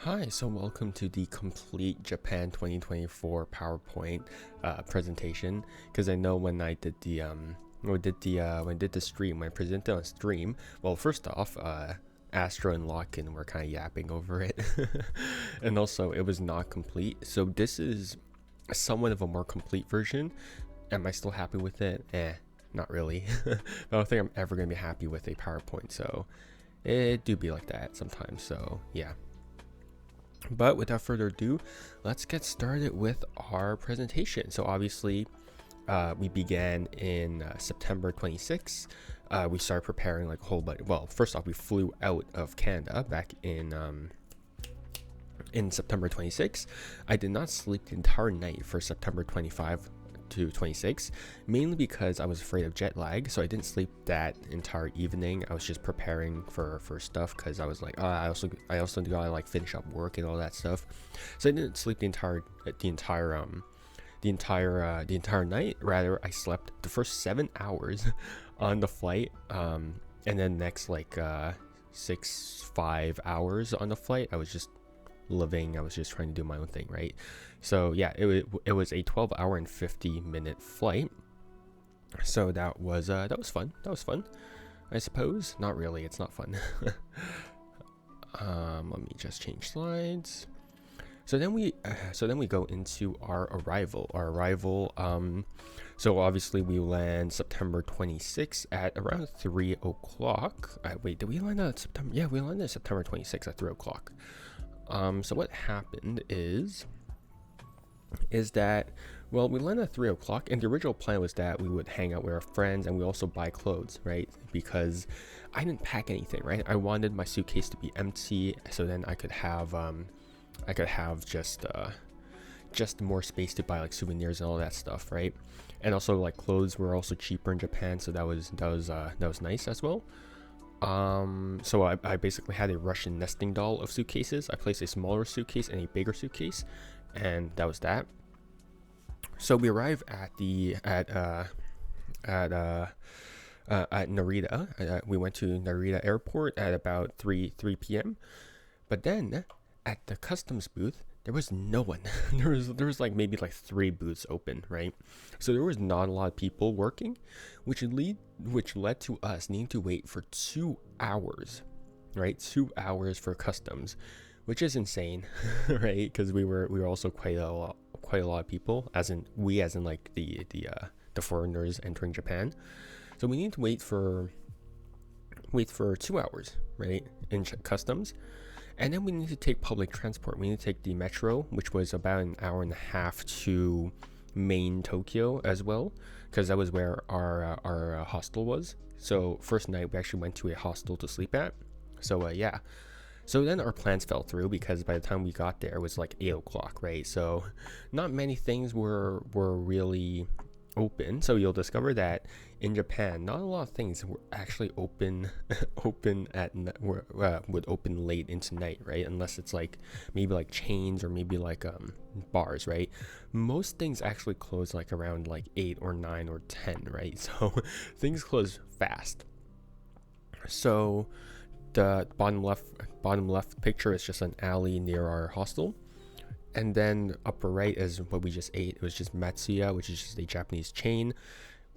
Hi, so welcome to the complete Japan 2024 PowerPoint presentation. Because I know when I did the when I did the stream, when I presented on stream, well, first off, Astro and Locken were kind of yapping over it, and also it was not complete. So this is somewhat of a more complete version. Am I still happy with it? Not really. I don't think I'm ever gonna be happy with a PowerPoint. So it do be like that sometimes. So yeah. But without further ado, let's get started with our presentation. So obviously, we began in September 26th. We started preparing like a whole bunch. Well, first off, we flew out of Canada back in September 26th. I did not sleep the entire night for September 25 to 26, mainly because I was afraid of jet lag, so I didn't sleep that entire evening. I was just preparing for stuff because I was like, I also gotta like finish up work and all that stuff, so I didn't sleep the entire night. Rather, I slept the first 7 hours on the flight, and then next like 5 hours on the flight I was just living. I was just trying to do my own thing, right? So yeah, it was a 12-hour and 50-minute flight. So that was fun. That was fun, I suppose. Not really. It's not fun. Let me just change slides. So then we go into our arrival. So obviously we land September 26th at around 3 o'clock. Wait, did we land on September? Yeah, we landed September 26th at 3 o'clock. So what happened is that, well, we landed at 3 o'clock, and the original plan was that we would hang out with our friends and we also buy clothes, right? Because I didn't pack anything, right? I wanted my suitcase to be empty, so then I could have just more space to buy like souvenirs and all that stuff, right? And also like clothes were also cheaper in Japan, so that was nice as well. So I basically had a Russian nesting doll of suitcases. I placed a smaller suitcase and a bigger suitcase, and that was that. So we arrive at Narita. We went to Narita Airport at about 3 p.m. But then at the customs booth, there was no one. there was like maybe like 3 booths open, right? So there was not a lot of people working, which led to us needing to wait for 2 hours, right? 2 hours for customs, which is insane, right? Because we were also quite a lot of people, as in like the foreigners entering Japan. So we need to wait for 2 hours, right, in customs. And then we need to take public transport. We need to take the metro, which was about an hour and a half to main Tokyo as well, because that was where our hostel was. So first night we actually went to a hostel to sleep at. So yeah. So then our plans fell through because by the time we got there it was like 8 o'clock, right? So not many things were really open. So you'll discover that in Japan, not a lot of things were actually open would open late into night, right? Unless it's like maybe like chains or maybe like bars, right? Most things actually close like around like 8 or 9 or 10, right? So things close fast. So the bottom left picture is just an alley near our hostel. And then upper right is what we just ate. It was just Matsuya, which is just a Japanese chain.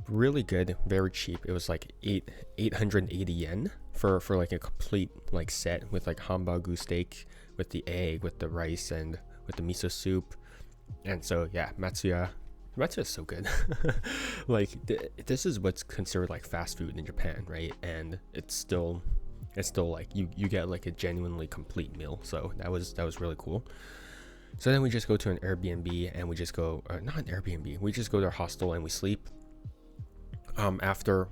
Really good, very cheap. It was like 880 yen for like a complete like set with like hamburger steak, with the egg, with the rice, and with the miso soup. And so yeah, Matsuya is so good. Like this is what's considered like fast food in Japan, right? And it's still like you get like a genuinely complete meal. So that was really cool. So then we just go to an Airbnb and we just go, not an Airbnb, we just go to our hostel and we sleep. To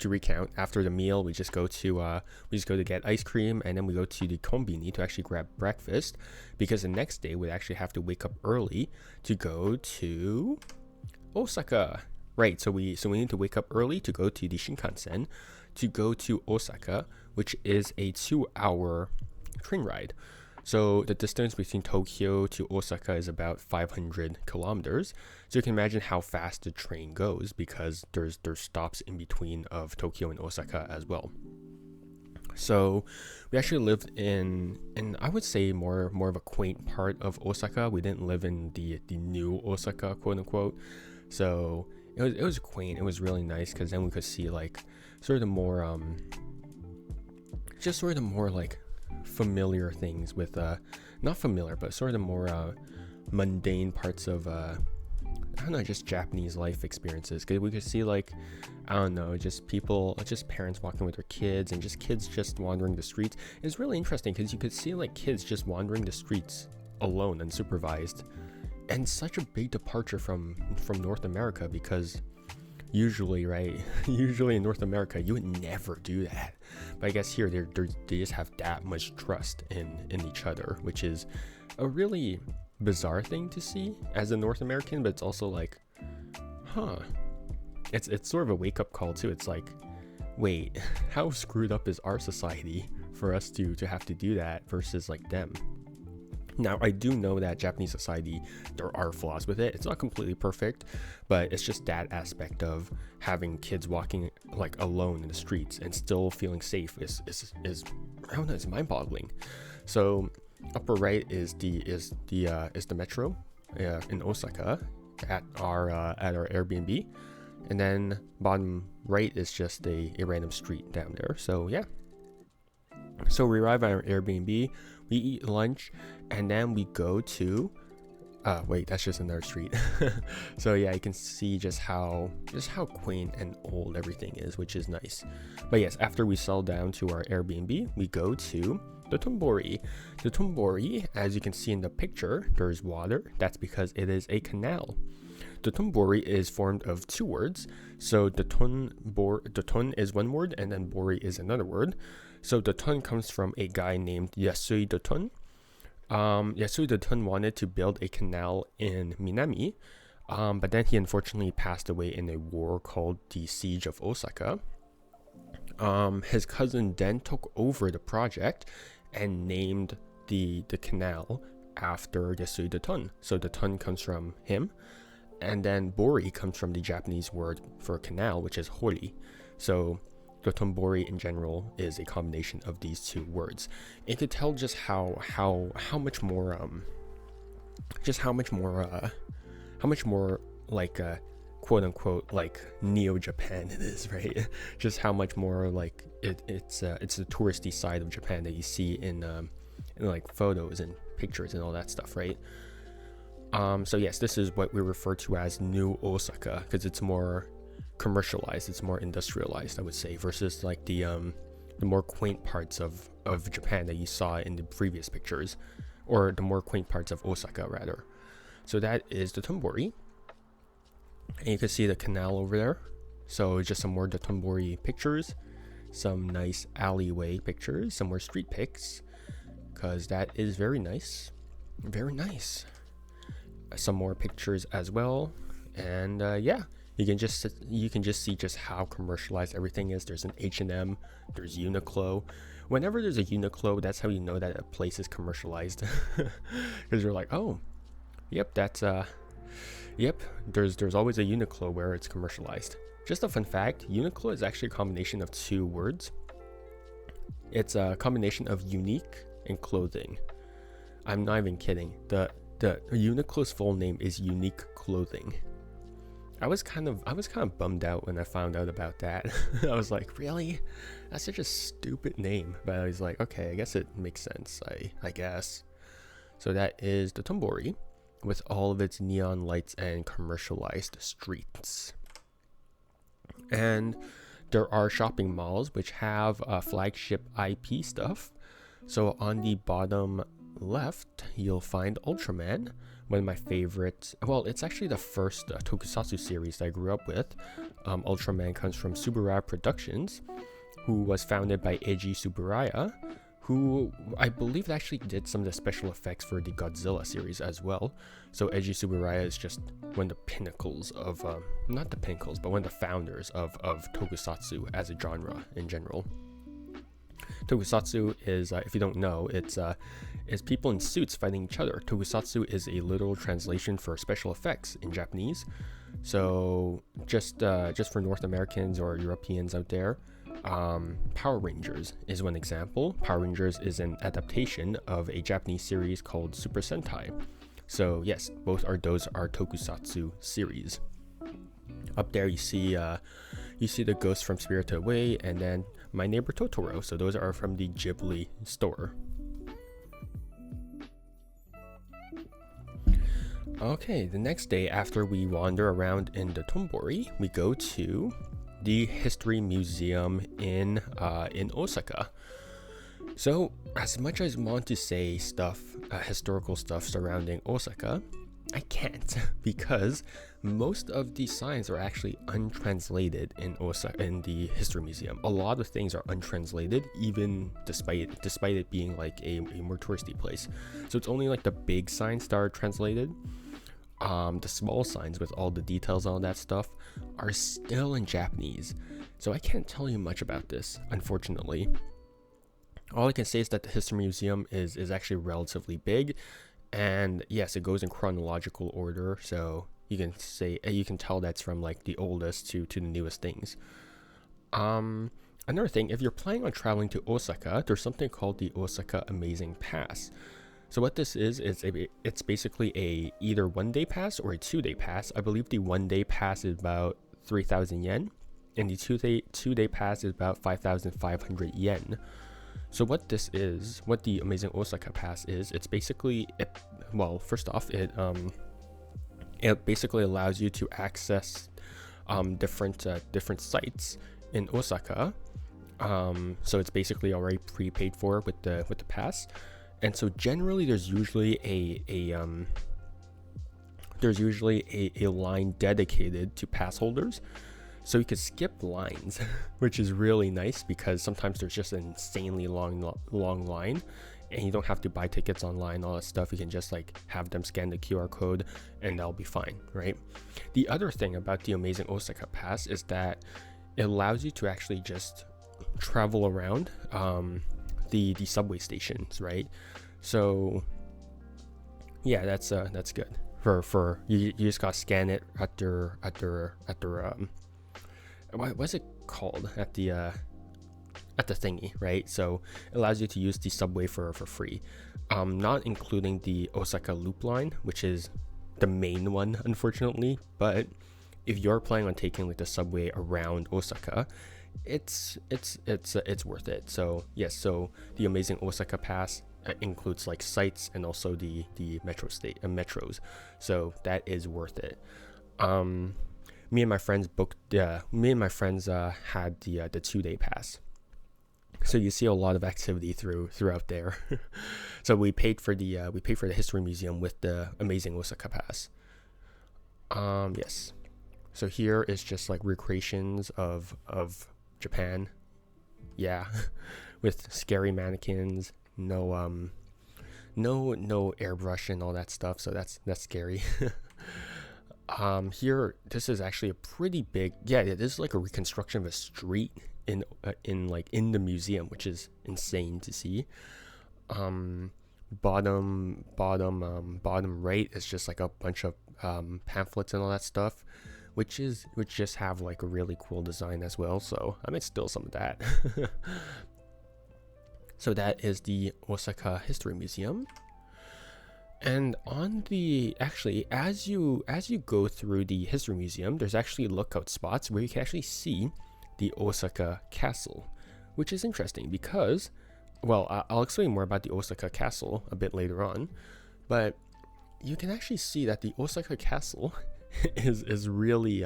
recount, after the meal, we just go to get ice cream, and then we go to the kombini to actually grab breakfast, because the next day we'd actually have to wake up early to go to Osaka. Right, so we need to wake up early to go to the Shinkansen to go to Osaka, which is a 2-hour train ride. So the distance between Tokyo to Osaka is about 500 kilometers. So you can imagine how fast the train goes, because there's stops in between of Tokyo and Osaka as well. So we actually lived in I would say more of a quaint part of Osaka. We didn't live in the new Osaka, quote unquote. So it was quaint. It was really nice because then we could see like sort of the more just sort of the more like familiar things with not familiar but sort of the more mundane parts of I don't know, just Japanese life experiences. Cause we could see like, I don't know, just people, just parents walking with their kids and just kids just wandering the streets. It's really interesting because you could see like kids just wandering the streets alone, unsupervised, and such a big departure from North America because usually, right, usually in North America you would never do that. But I guess here they just have that much trust in each other, which is a really bizarre thing to see as a North American, but it's also like, it's sort of a wake-up call too. It's like, wait, how screwed up is our society for us to have to do that versus like them? Now, I do know that Japanese society, there are flaws with it. It's not completely perfect, but it's just that aspect of having kids walking like alone in the streets and still feeling safe is I don't know, it's mind-boggling. So upper right is the metro in Osaka at our Airbnb, and then bottom right is just a random street down there. So yeah, so we arrive at our Airbnb, we eat lunch, and then we go to wait, that's just another street. So yeah, you can see just how quaint and old everything is, which is nice. But yes, after we settle down to our Airbnb, we go to the Tombori. The Tombori, as you can see in the picture, there's water. That's because it is a canal. The Tombori is formed of two words. So the ton is one word, and then bori is another word. So the ton comes from a guy named Yasui the Ton. Yasui the Ton wanted to build a canal in Minami, but then he unfortunately passed away in a war called the Siege of Osaka. His cousin then took over the project and named the canal after Yasui the Ton. So the ton comes from him, and then bori comes from the Japanese word for canal, which is hori. So the Tombori in general is a combination of these two words. You could tell just how much more like quote unquote like Neo Japan it is, right? Just how much more like it's the touristy side of Japan that you see in like photos and pictures and all that stuff, right? So yes, this is what we refer to as New Osaka because it's more commercialized, it's more industrialized, I would say, versus like the more quaint parts of Japan that you saw in the previous pictures, or the more quaint parts of Osaka rather. So that is the Tombori, and you can see the canal over there. So just some more Dotonbori pictures, some nice alleyway pictures, some more street pics, because that is very nice, very nice. Some more pictures as well, and yeah, you can just see just how commercialized everything is. There's an H&M, there's Uniqlo. Whenever there's a Uniqlo, that's how you know that a place is commercialized, because you're like, oh, yep, that's yep, there's always a Uniqlo where it's commercialized. Just a fun fact, Uniqlo is actually a combination of two words. It's a combination of unique and clothing. I'm not even kidding. The Uniqlo's full name is Unique Clothing. I was kind of bummed out when I found out about that. I was like, really? That's such a stupid name. But I was like, okay, I guess it makes sense, I guess. So that is the Tombori, with all of its neon lights and commercialized streets. And there are shopping malls which have flagship IP stuff. So on the bottom left, you'll find Ultraman, one of my favorites. Well, it's actually the first tokusatsu series that I grew up with. Ultraman comes from Subaraya Productions, who was founded by Eiji Tsuburaya, who I believe actually did some of the special effects for the Godzilla series as well. So Eiji Tsuburaya is just one of the pinnacles of, not the pinnacles, but one of the founders of tokusatsu as a genre in general. Tokusatsu is, if you don't know, it's people in suits fighting each other. Tokusatsu is a literal translation for special effects in Japanese. So just for North Americans or Europeans out there, Power Rangers is one example. Power Rangers is an adaptation of a Japanese series called Super Sentai. So yes, those are tokusatsu series. Up there you see the Ghost from Spirited Away and then My Neighbor Totoro. So those are from the Ghibli store. Okay, the next day after we wander around in the Tombori, we go to the History Museum in Osaka. So as much as I want to say historical stuff surrounding Osaka, I can't because most of these signs are actually untranslated in Osaka in the History Museum. A lot of things are untranslated, even despite it being like a more touristy place. So it's only like the big signs that are translated. The small signs with all the details and all that stuff are still in Japanese. So I can't tell you much about this, unfortunately. All I can say is that the History Museum is actually relatively big, and yes, it goes in chronological order, so you can tell that's from like the oldest to the newest things. Another thing, if you're planning on traveling to Osaka, there's something called the Osaka Amazing Pass. So what this is it's basically a either 1-day pass or a 2-day pass. I believe the 1-day pass is about 3,000 yen, and the two-day pass is about 5,500 yen. So what the Amazing Osaka Pass is, it's basically, first off, it basically allows you to access different sites in Osaka. So it's basically already prepaid for with the pass. And so generally there's usually a line dedicated to pass holders. So you could skip lines, which is really nice because sometimes there's just an insanely long line and you don't have to buy tickets online, all that stuff. You can just like have them scan the QR code and that'll be fine, right? The other thing about the Amazing Osaka Pass is that it allows you to actually just travel around the subway stations, right? So yeah, that's good. For you just gotta scan it at their what's it called at the thingy, right? So it allows you to use the subway for free, not including the Osaka Loop line, which is the main one, unfortunately. But if you're planning on taking like the subway around Osaka, it's worth it. So yes, so the Amazing Osaka Pass includes like sites and also the metros, so that is worth it. Me and my friends had the 2-day pass, so you see a lot of activity throughout there. So we paid for the History Museum with the Amazing Osaka Pass. Yes, so here is just like recreations of Japan, yeah, with scary mannequins, no airbrush and all that stuff, so that's scary. Here, this is actually a pretty big, this is like a reconstruction of a street in the museum, which is insane to see. Bottom right is just like a bunch of pamphlets and all that stuff, which just have like a really cool design as well. So I might steal some of that. So that is the Osaka History Museum. And as you go through the History Museum, there's actually lookout spots where you can actually see the Osaka Castle, which is interesting because, I'll explain more about the Osaka Castle a bit later on, but you can actually see that the Osaka Castle is really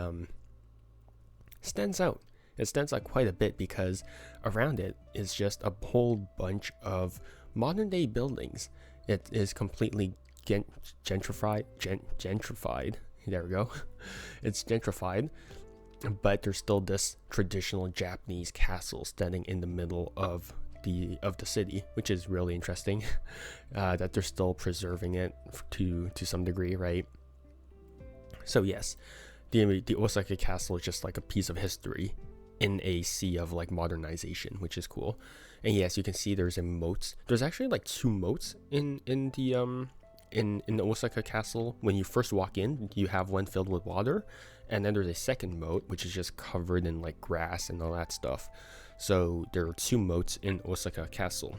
stands out. It stands out quite a bit because around it is just a whole bunch of modern day buildings. It is completely gentrified. There we go. It's gentrified, but there's still this traditional Japanese castle standing in the middle of the city, which is really interesting. That they're still preserving it to some degree, right? So yes, the Osaka Castle is just like a piece of history in a sea of like modernization, which is cool. And yes, you can see there's a moat. There's actually like 2 moats in the Osaka Castle. When you first walk in, you have one filled with water, and then there's a second moat which is just covered in like grass and all that stuff. So there are 2 moats in Osaka Castle.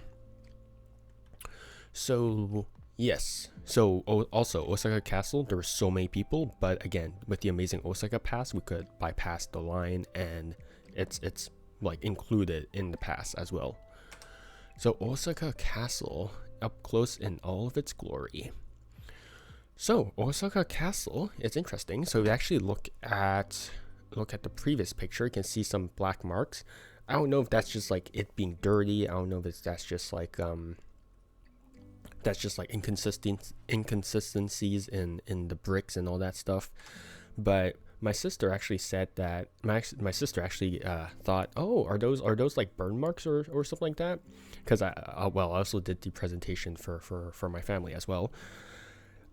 So yes, so also Osaka Castle, there were so many people, but again, with the amazing Osaka Pass, we could bypass the line, and it's like included in the pass as well. So Osaka Castle up close in all of its glory. So Osaka Castle, it's interesting. So if you actually look at the previous picture, you can see some black marks. I don't know if that's just like it being dirty. I don't know if that's just like inconsistencies in the bricks and all that stuff. But my sister actually said that my sister actually thought, oh, are those like burn marks or something like that? Because I also did the presentation for my family as well.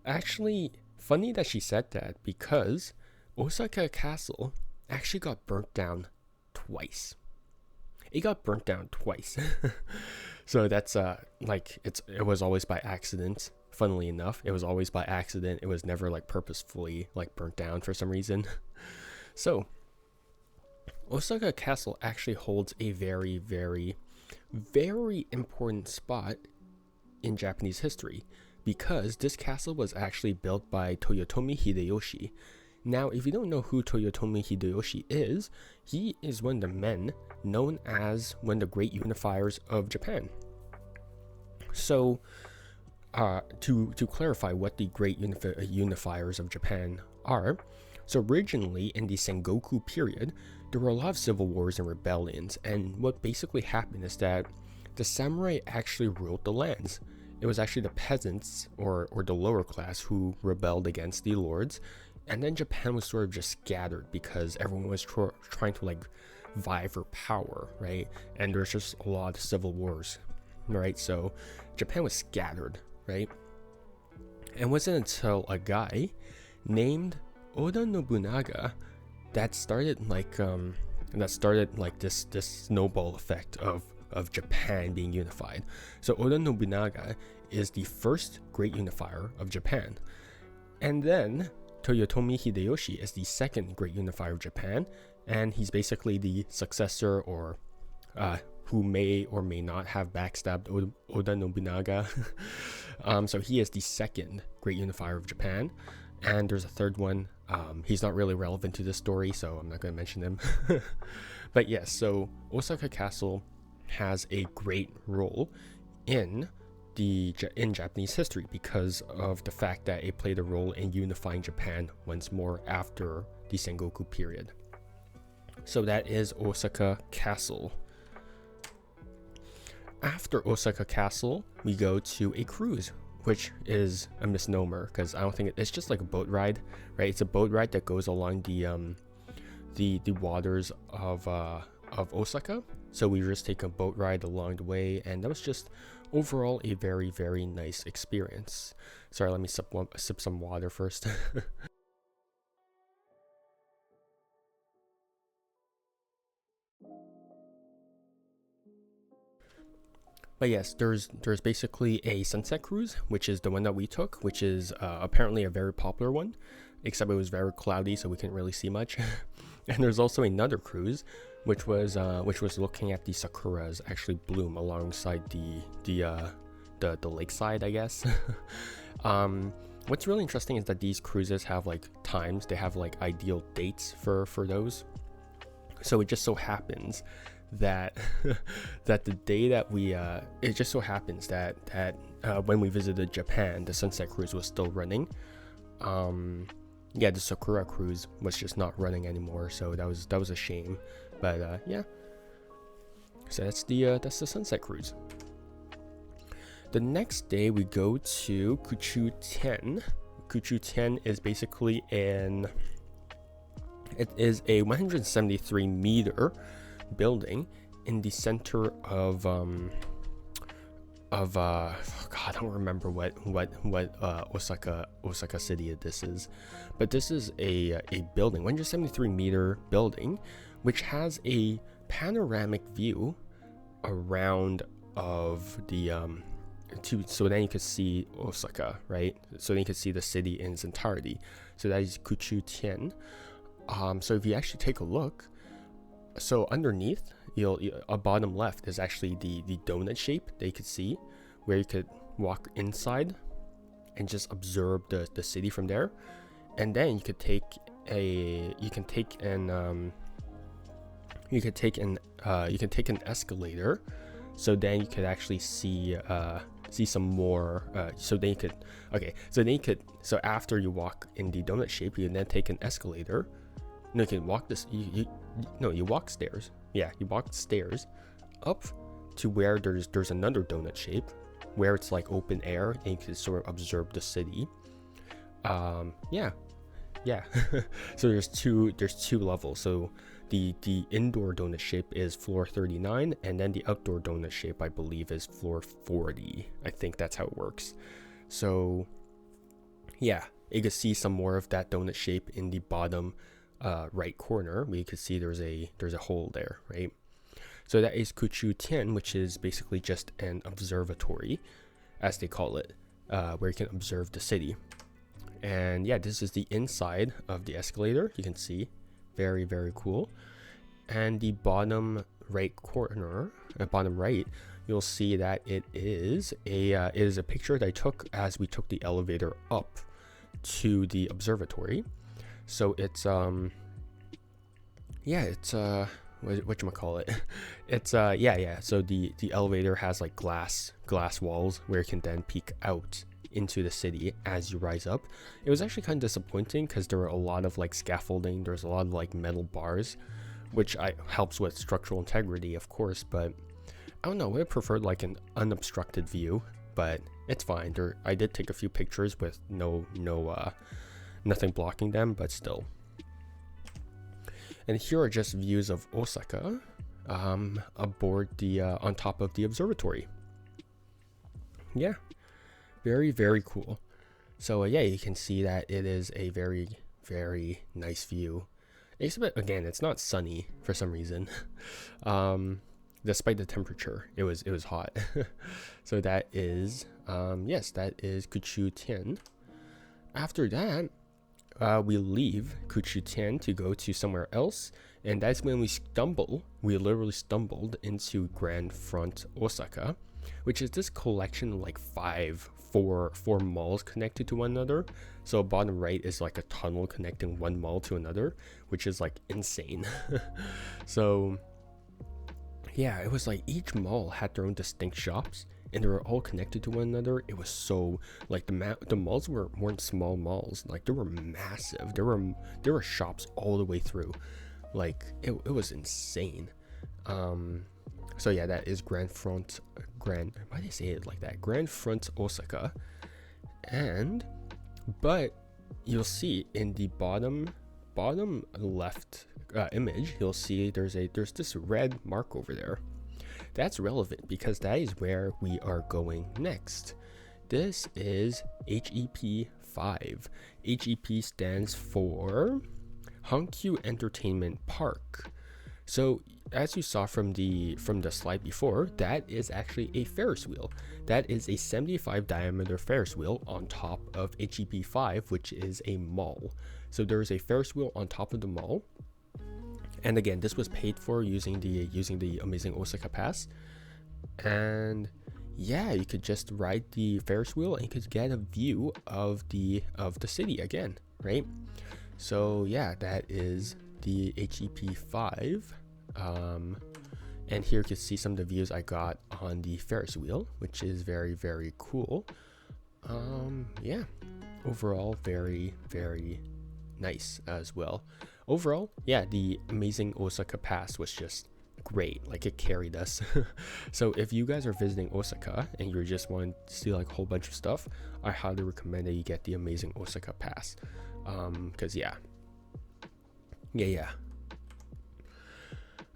Actually, funny that she said that, because Osaka Castle actually got burnt down twice. It got burnt down twice. So that's it was always by accident. Funnily enough, it was always by accident. It was never like purposefully like burnt down for some reason. So Osaka Castle actually holds a very, very, very important spot in Japanese history, because this castle was actually built by Toyotomi Hideyoshi. Now, if you don't know who Toyotomi Hideyoshi is, he is one of the men known as one of the great unifiers of Japan. So, to clarify what the great unifiers of Japan are, so originally in the Sengoku period, there were a lot of civil wars and rebellions, and what basically happened is that the samurai actually ruled the lands. It was actually the peasants or the lower class who rebelled against the lords, and then Japan was sort of just scattered because everyone was trying to like vie for power, right? And there's just a lot of civil wars, right? So Japan was scattered, right? And it wasn't until a guy named Oda Nobunaga that started this snowball effect of Japan being unified. So Oda Nobunaga is the first great unifier of Japan. And then Toyotomi Hideyoshi is the second great unifier of Japan, and he's basically the successor, or who may or may not have backstabbed Oda Nobunaga. So he is the second great unifier of Japan. And there's a third one. He's not really relevant to this story, so I'm not going to mention him. But yes, so Osaka Castle has a great role in Japanese history because of the fact that it played a role in unifying Japan once more after the Sengoku period. So that is Osaka Castle. After Osaka Castle, we go to a cruise, which is a misnomer because I don't think it's just like a boat ride, right? It's a boat ride that goes along the waters of Osaka. So we just take a boat ride along the way, and that was just overall a very, very nice experience. Sorry, let me sip some water first. But yes, there's basically a sunset cruise, which is the one that we took, which is apparently a very popular one, except it was very cloudy, so we couldn't really see much. And there's also another cruise, which was looking at the sakuras actually bloom alongside the lakeside, I guess. What's really interesting is that these cruises have like times, they have like ideal dates for those. So it just so happens that that the day that we it just so happens that when we visited Japan, the sunset cruise was still running. The sakura cruise was just not running anymore, so that was a shame. But yeah, so that's the sunset cruise. The next day we go to Kuchu 10. Kuchu 10 is basically it is a 173 meter building in the center of God, I don't remember what Osaka city this is, but this is a building, 173 meter building, which has a panoramic view around of the so then you could see Osaka, right? So then you could see the city in its entirety. So that is Kuchu 10. So if you actually take a look, so underneath bottom left is actually the donut shape that you could see, where you could walk inside and just observe the city from there. And then you could take an escalator, so then you could actually see some more. So after you walk in the donut shape, you can then take an escalator. No, you can walk this. You walk stairs. Yeah, you walk stairs up to where there's another donut shape, where it's like open air and you can sort of observe the city. Yeah. So there's two levels. So the indoor donut shape is floor 39, and then the outdoor donut shape, I believe, is floor 40. I think that's how it works. So yeah, you can see some more of that donut shape in the bottom right corner, where you can see there's a hole there, right? So that is Kuchu Tian, which is basically just an observatory, as they call it, where you can observe the city. And yeah, this is the inside of the escalator. You can see, very, very cool. And the bottom right corner, bottom right, you'll see that it is a picture that I took as we took the elevator up to the observatory. So it's whatchamacallit? It's so the elevator has like glass walls where you can then peek out into the city as you rise up. It was actually kind of disappointing because there were a lot of like scaffolding, there's a lot of like metal bars, which helps with structural integrity, of course, but I don't know, I would have preferred like an unobstructed view, but it's fine. I did take a few pictures with nothing blocking them, but still. And here are just views of Osaka aboard the on top of the observatory. Yeah, very, very cool. So yeah, you can see that it is a very, very nice view. Except again, it's not sunny for some reason. Despite the temperature, it was hot. So that is that is Kuchu Tian. After that, we leave Kuchu Tian to go to somewhere else, and that's when we literally stumbled into Grand Front Osaka, which is this collection of like four malls connected to one another. So bottom right is like a tunnel connecting one mall to another, which is like insane. So yeah, it was like each mall had their own distinct shops, and they were all connected to one another. It was so like the malls weren't small malls, like they were massive. There were shops all the way through. Like it was insane. So yeah, that is Grand Front. Why do they say it like that? Grand Front Osaka. But you'll see in the bottom left image, you'll see there's this red mark over there. That's relevant because that is where we are going next. This is HEP 5. HEP stands for Hankyu Entertainment Park. So as you saw from the slide before, that is actually a Ferris wheel. That is a 75 diameter Ferris wheel on top of HEP 5, which is a mall. So there is a Ferris wheel on top of the mall. And again, this was paid for using the Amazing Osaka Pass. And yeah, you could just ride the Ferris wheel and you could get a view of the city again, right? So yeah, that is the HEP 5. And here you can see some of the views I got on the Ferris wheel, which is very, very cool. Yeah, overall very, very nice as well. Overall, yeah, the Amazing Osaka Pass was just great. Like it carried us. So if you guys are visiting Osaka and you just want to see like a whole bunch of stuff, I highly recommend that you get the Amazing Osaka Pass. Because yeah.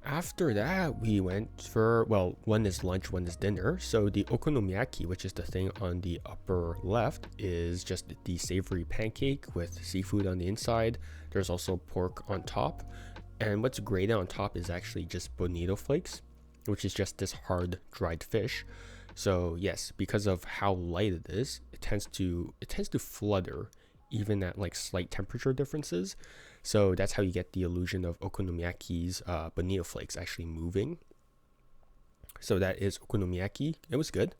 After that, we went for, well, one is lunch, one is dinner. So the okonomiyaki, which is the thing on the upper left, is just the savory pancake with seafood on the inside. There's also pork on top. And what's grated on top is actually just bonito flakes, which is just this hard dried fish. So yes, because of how light it is, it tends to flutter even at like slight temperature differences. So that's how you get the illusion of okonomiyaki's bonito flakes actually moving. So that is okonomiyaki. It was good.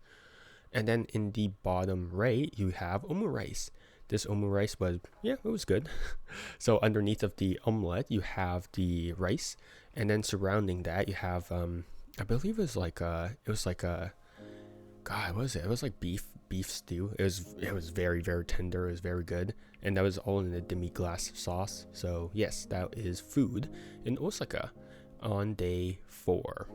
And then in the bottom right, you have omurice. This omurice was, yeah, it was good. So underneath of the omelette, you have the rice, and then surrounding that, you have, I believe it was like a, God, what was it? It was like beef stew. It was very, very tender. It was very good, and that was all in a demi-glace sauce. So yes, that is food in Osaka on day 4.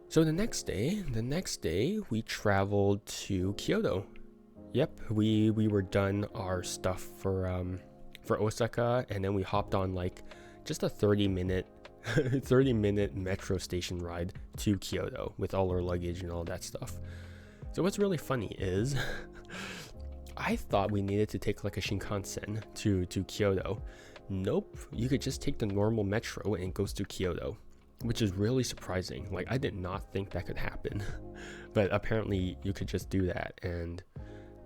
So the next day we traveled to Kyoto. Yep, we were done our stuff for Osaka, and then we hopped on like just a 30-minute metro station ride to Kyoto with all our luggage and all that stuff. So what's really funny is I thought we needed to take like a Shinkansen to Kyoto. Nope, you could just take the normal metro and it goes to Kyoto, which is really surprising. Like, I did not think that could happen, but apparently you could just do that. And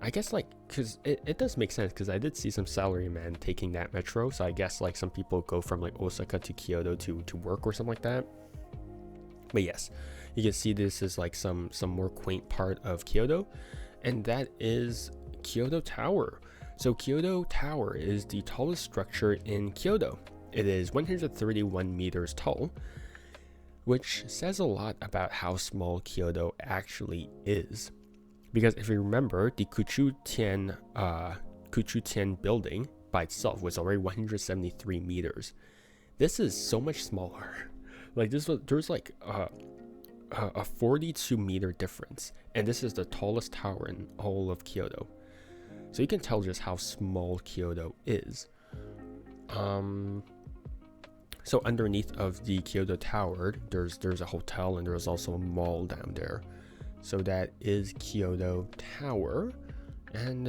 I guess like, because it does make sense, because I did see some salarymen taking that metro. So I guess like some people go from like Osaka to Kyoto to work or something like that. But yes, you can see this is like some more quaint part of Kyoto, and that is Kyoto Tower. So Kyoto Tower is the tallest structure in Kyoto. It is 131 meters tall, which says a lot about how small Kyoto actually is. Because if you remember, the Kuchutian building by itself was already 173 meters. This is so much smaller. Like there's like a 42 meter difference, and this is the tallest tower in all of Kyoto. So you can tell just how small Kyoto is. So underneath of the Kyoto Tower, there's a hotel, and there's also a mall down there. So that is Kyoto Tower, and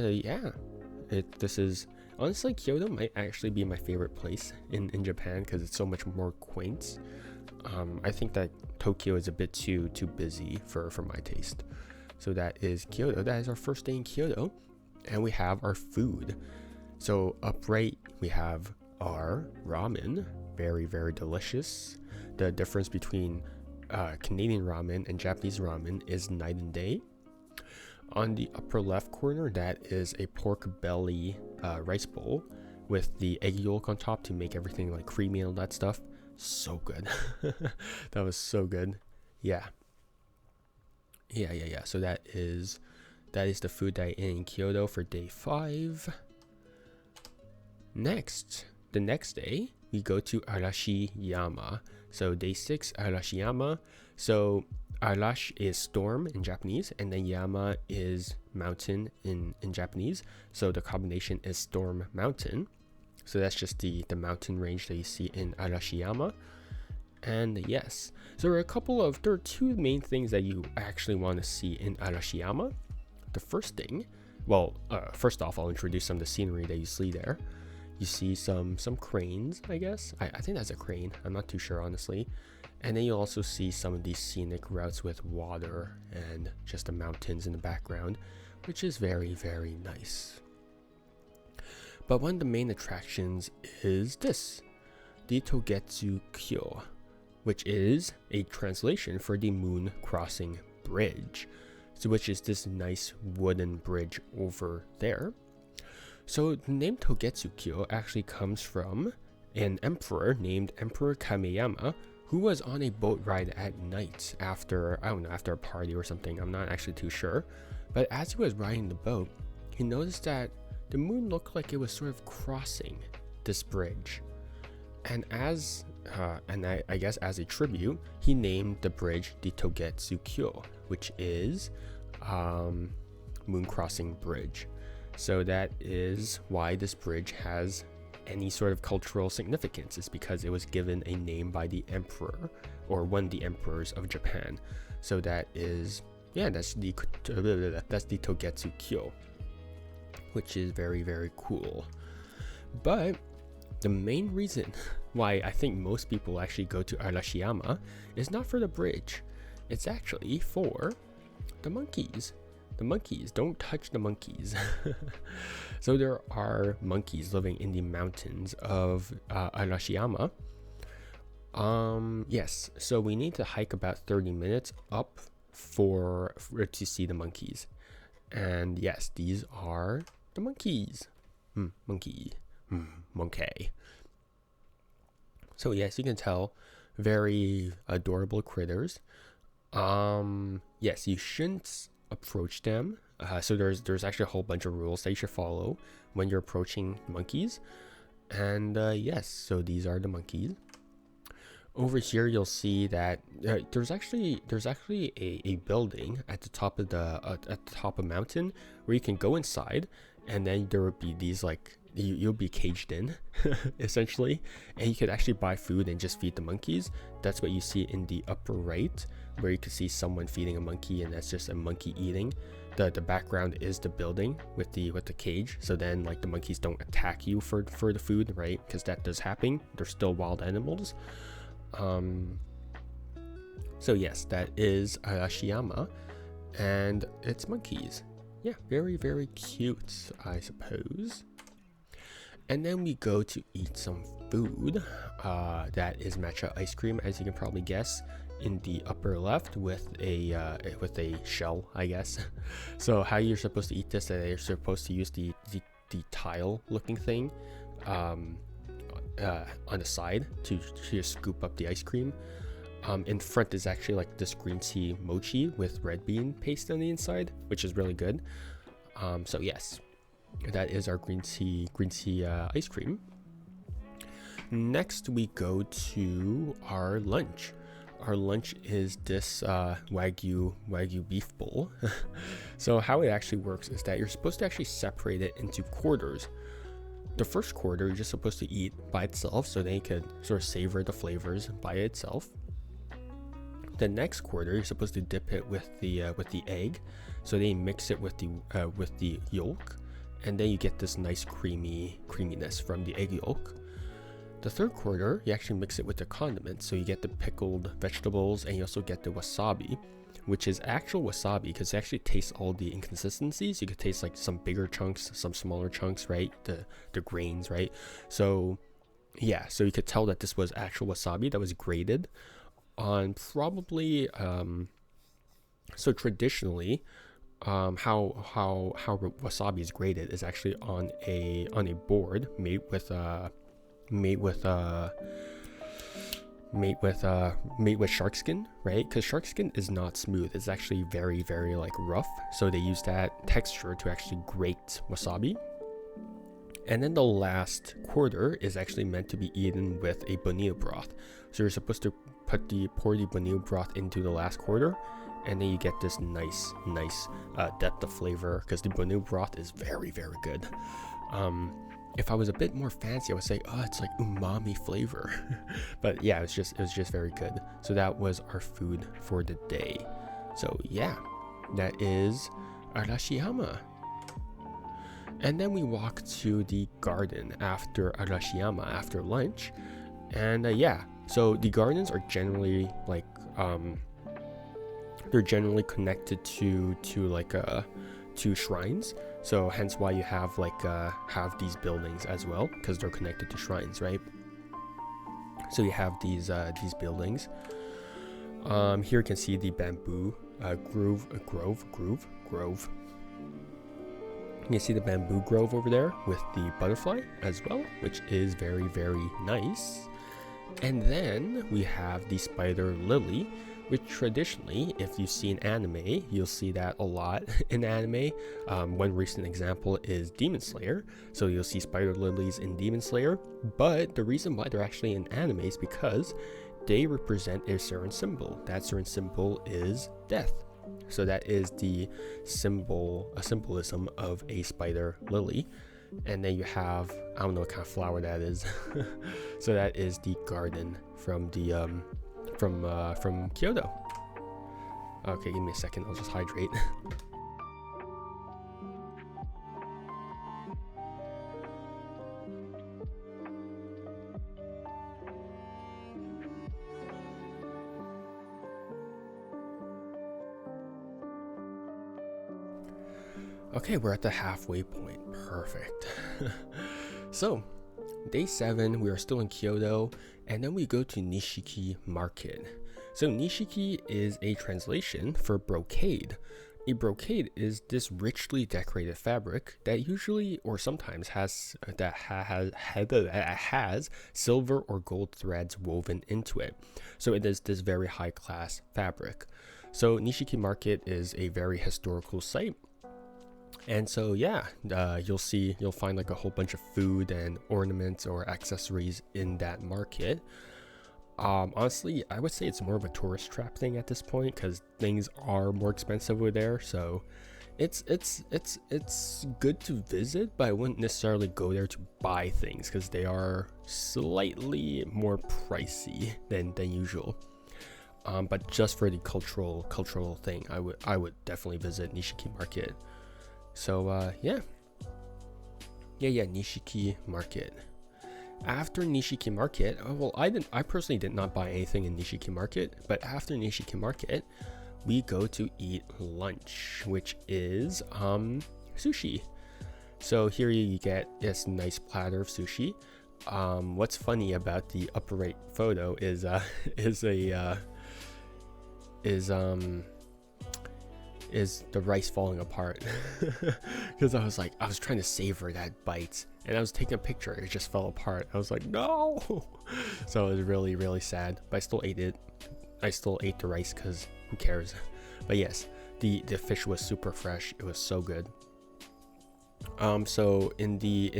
this is honestly, Kyoto might actually be my favorite place in Japan because it's so much more quaint. I think that Tokyo is a bit too busy for my taste. So that is Kyoto. That is our first day in Kyoto, and we have our food. So upright, we have our ramen. Very, very delicious. The difference between Canadian ramen and Japanese ramen is night and day. On the upper left corner, that is a pork belly rice bowl with the egg yolk on top to make everything like creamy and all that stuff. So good. That was so good. Yeah. So that is the food that I ate in Kyoto for day 5. The next day, we go to Arashiyama. So day 6, Arashiyama. So Arash is storm in Japanese, and then Yama is mountain in Japanese. So the combination is storm mountain. So that's just the mountain range that you see in Arashiyama. And yes, so there are 2 main things that you actually want to see in Arashiyama. The first thing, first off, I'll introduce some of the scenery that you see there. You see some cranes, I guess. I think that's a crane. I'm not too sure, honestly. And then you also see some of these scenic routes with water and just the mountains in the background, which is very, very nice. But one of the main attractions is this, the Togetsu Kyo, which is a translation for the Moon Crossing Bridge, so which is this nice wooden bridge over there. So the name Togetsu Kyo actually comes from an emperor named Emperor Kameyama, who was on a boat ride at night after a party or something. I'm not actually too sure. But as he was riding the boat, he noticed that the moon looked like it was sort of crossing this bridge. And I guess as a tribute, he named the bridge the Togetsu Kyo, which is Moon Crossing Bridge. So that is why this bridge has any sort of cultural significance. It's because it was given a name by the emperor, or one of the emperors of Japan. So that is, that's the Togetsu Kyo, which is very, very cool. But the main reason why I think most people actually go to Arashiyama is not for the bridge. It's actually for the monkeys. the monkeys. Don't touch the monkeys. So there are monkeys living in the mountains of Arashiyama. Yes, so we need to hike about 30 minutes up for to see the monkeys. And yes, these are the monkeys. Monkey. Monkey. So yes, you can tell, very adorable critters. Yes, you shouldn't approach them. So there's actually a whole bunch of rules that you should follow when you're approaching monkeys. And yes, so these are the monkeys. Over here, you'll see that there's actually a building at the top of at the top of a mountain where you can go inside, and then there will be these like you'll be caged in essentially, and you could actually buy food and just feed the monkeys. That's what you see in the upper right, where you can see someone feeding a monkey, and that's just a monkey eating. The background is the building with the cage, so then like the monkeys don't attack you for the food, right? Because that does happen. They're still wild animals. So yes, that is Arashiyama, and it's monkeys. Yeah, very, very cute, I suppose. And then we go to eat some food. That is matcha ice cream, as you can probably guess, in the upper left with a shell, I guess. So how you're supposed to eat this? You're supposed to use the tile looking thing on the side to scoop up the ice cream. In front is actually like this green tea mochi with red bean paste on the inside, which is really good. So yes, that is our green tea ice cream. Next we go to our lunch. Our lunch is this wagyu beef bowl. So how it actually works is that you're supposed to actually separate it into quarters. The first quarter you're just supposed to eat by itself, so then you could sort of savor the flavors by itself. The next quarter you're supposed to dip it with the egg, so then you mix it with the yolk, and then you get this nice creaminess from the egg yolk. The third quarter you actually mix it with the condiments, so you get the pickled vegetables, and you also get the wasabi, which is actual wasabi because it actually tastes all the inconsistencies. You could taste like some bigger chunks, some smaller chunks, right? The grains, right? So yeah, so you could tell that this was actual wasabi that was grated on probably so traditionally how wasabi is grated is actually on a board made with shark skin, right? Because shark skin is not smooth. It's actually very, very like rough, so they use that texture to actually grate wasabi. And then the last quarter is actually meant to be eaten with a bonito broth. So you're supposed to pour the bonito broth into the last quarter, and then you get this nice depth of flavor, because the bonito broth is very, very good. If I was a bit more fancy, I would say, oh, it's like umami flavor. But yeah, it was just very good. So that was our food for the day. So yeah, that is Arashiyama. And then we walk to the garden after Arashiyama, after lunch. And yeah, so the gardens are generally like, they're generally connected to shrines. So hence why you have have these buildings as well, because they're connected to shrines, right? So you have these buildings. Here you can see the bamboo grove. You can see the bamboo grove over there with the butterfly as well, which is very, very nice. And then we have the spider lily, which traditionally, if you see an anime, you'll see that a lot in anime. One recent example is Demon Slayer. So you'll see spider lilies in Demon Slayer. But the reason why they're actually in anime is because they represent a certain symbol. That certain symbol is death. So that is the symbolism of a spider lily. And then you have, I don't know what kind of flower that is. So that is the garden from the from Kyoto. Okay, give me a second, I'll just hydrate. Okay, we're at the halfway point. Perfect. So, day 7, we are still in Kyoto, and then we go to Nishiki Market. So, Nishiki is a translation for brocade. A brocade is this richly decorated fabric that usually or sometimes has silver or gold threads woven into it. So it is this very high class fabric. So Nishiki Market is a very historical site. And so you'll find like a whole bunch of food and ornaments or accessories in that market. Honestly, I would say it's more of a tourist trap thing at this point because things are more expensive over there. So it's good to visit, but I wouldn't necessarily go there to buy things because they are slightly more pricey than usual. But just for the cultural thing, I would definitely visit Nishiki Market. So Nishiki Market. After Nishiki Market, I personally did not buy anything in Nishiki Market, but after Nishiki Market, we go to eat lunch, which is sushi. So here you get this nice platter of sushi. What's funny about the upper right photo is the rice falling apart because I was trying to savor that bite and I was taking a picture, it just fell apart. I was like, no. So it was really, really sad, but I still ate it. I still ate the rice because who cares. But yes, the fish was super fresh. It was so good. So in the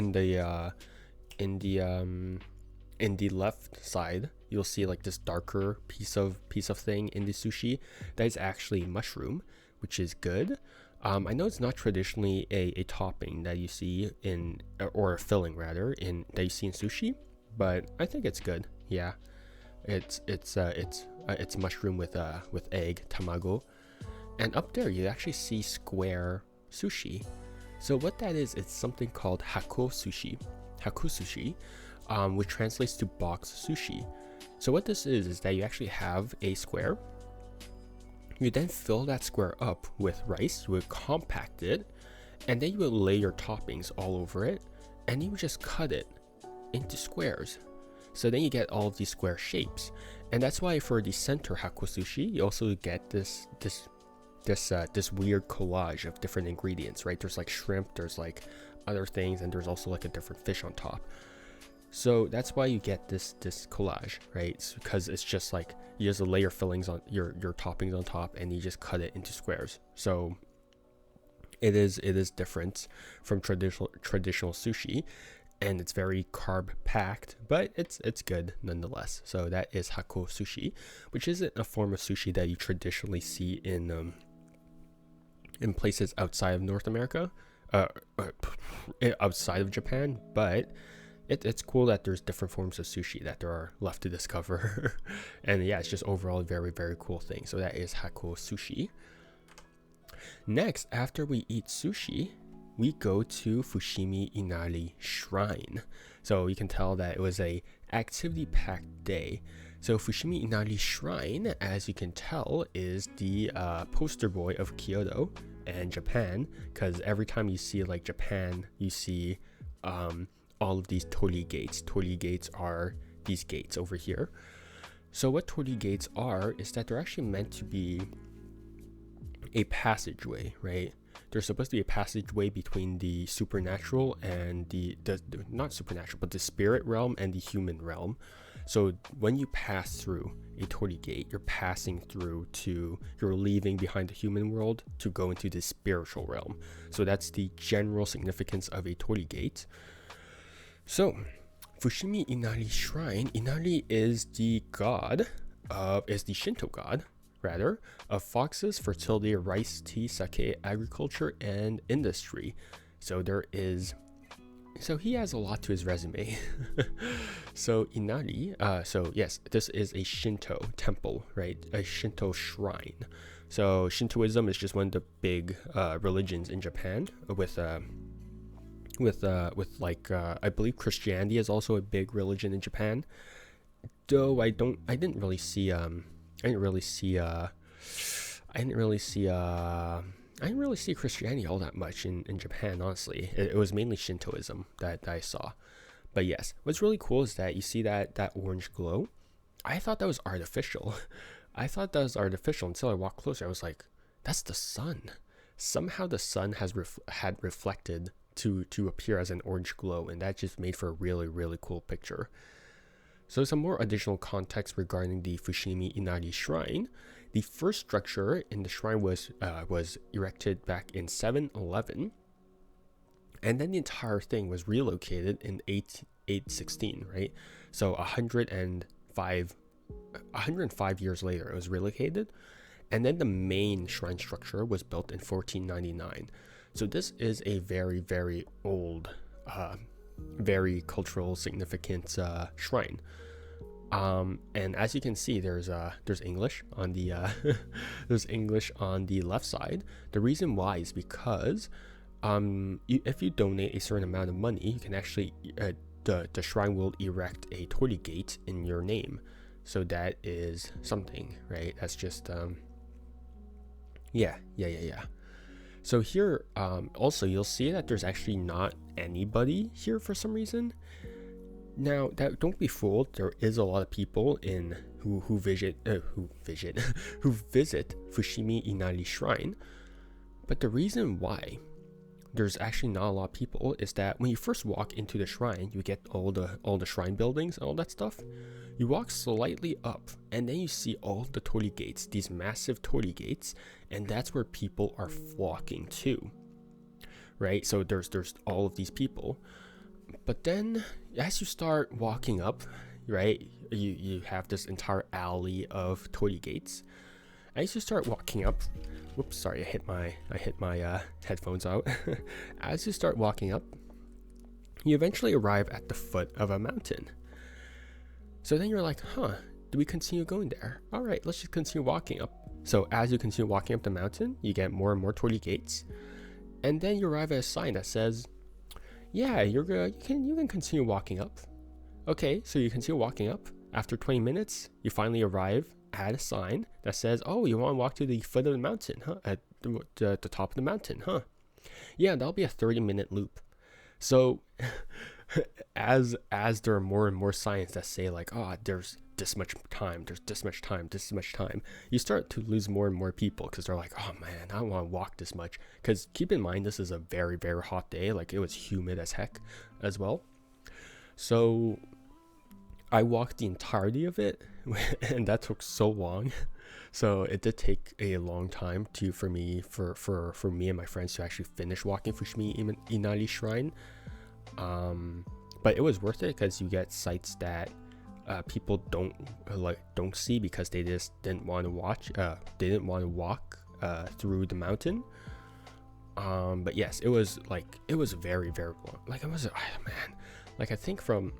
left side, you'll see like this darker piece of thing in the sushi that is actually mushroom, which is good. I know it's not traditionally a topping that you see in, or a filling rather, that you see in sushi, but I think it's good. Yeah, it's mushroom with egg, tamago, and up there you actually see square sushi. So what that is, it's something called haku sushi, which translates to box sushi. So what this is that you actually have a square. You then fill that square up with rice, you would compact it, and then you would lay your toppings all over it, and you would just cut it into squares. So then you get all of these square shapes. And that's why for the center haku sushi, you also get this weird collage of different ingredients, right? There's like shrimp, there's like other things, and there's also like a different fish on top. So that's why you get this collage, right? It's because it's just like you just lay your fillings on your toppings on top and you just cut it into squares. So it is different from traditional sushi, and it's very carb packed, but it's good nonetheless. So that is haku sushi, which isn't a form of sushi that you traditionally see in places outside of North America, outside of Japan, but it's cool that there's different forms of sushi that there are left to discover. And yeah, it's just overall a very, very cool thing. So that is haku sushi. Next, after we eat sushi, we go to Fushimi Inari Shrine. So you can tell that it was a activity-packed day. So Fushimi Inari Shrine, as you can tell, is the poster boy of Kyoto and Japan, because every time you see like Japan, you see all of these torii gates. Torii gates are these gates over here. So what torii gates are is that they're actually meant to be a passageway, right? They're supposed to be a passageway between the supernatural and the not supernatural, but the spirit realm and the human realm. So when you pass through a torii gate, you're leaving behind the human world to go into the spiritual realm. So that's the general significance of a torii gate. So, Fushimi Inari Shrine. Inari is the Shinto god, rather, of foxes, fertility, rice, tea, sake, agriculture, and industry. So he has a lot to his resume. So Inari, yes, this is a Shinto temple, right? A Shinto shrine. So Shintoism is just one of the big religions in Japan, with I believe Christianity is also a big religion in Japan, though I didn't really see I didn't really see Christianity all that much in Japan, honestly. It was mainly Shintoism that I saw. But yes, what's really cool is that you see that orange glow. I thought that was artificial. I thought that was artificial until I walked closer. I was like, that's the sun. Somehow the sun had reflected to appear as an orange glow, and that just made for a really, really cool picture. So some more additional context regarding the Fushimi Inari Shrine. The first structure in the shrine was erected back in 711, and then the entire thing was relocated in 816, right? So 105 years later, it was relocated, and then the main shrine structure was built in 1499. So this is a very, very old, very cultural significant shrine. And as you can see, there's English on the there's English on the left side. The reason why is because if you donate a certain amount of money, you can actually the shrine will erect a torii gate in your name. So that is something, right? That's just yeah. So here also you'll see that there's actually not anybody here for some reason. Now, don't be fooled. There is a lot of people who visit Fushimi Inari Shrine, but the reason why there's actually not a lot of people is that when you first walk into the shrine, you get all the shrine buildings and all that stuff. You walk slightly up, and then you see all the torii gates, these massive torii gates, and that's where people are flocking to, right? So there's all of these people. But then as you start walking up, right, you have this entire alley of torii gates. As you start walking up, whoops, sorry, I hit my headphones out. As you start walking up, you eventually arrive at the foot of a mountain. So then you're like, do we continue going there? All right, let's just continue walking up. So as you continue walking up the mountain, you get more and more torii gates, and then you arrive at a sign that says, yeah, you can continue walking up. Okay, so you continue walking up. After 20 minutes, you finally arrive at a sign that says, oh, you want to walk to the foot of the mountain, huh? At the top of the mountain, huh? Yeah, that'll be a 30-minute loop. So as there are more and more signs that say like, there's this much time, you start to lose more and more people because they're like, oh man, I don't want to walk this much. Because keep in mind, this is a very, very hot day. Like, it was humid as heck as well. So I walked the entirety of it and that took so long. So it did take a long time for me and my friends to actually finish walking Fushimi Inari Shrine. But it was worth it because you get sights that people don't see because they just didn't want to watch. They didn't want to walk through the mountain. But yes, it was very, very long. Like, it was, man, like I think from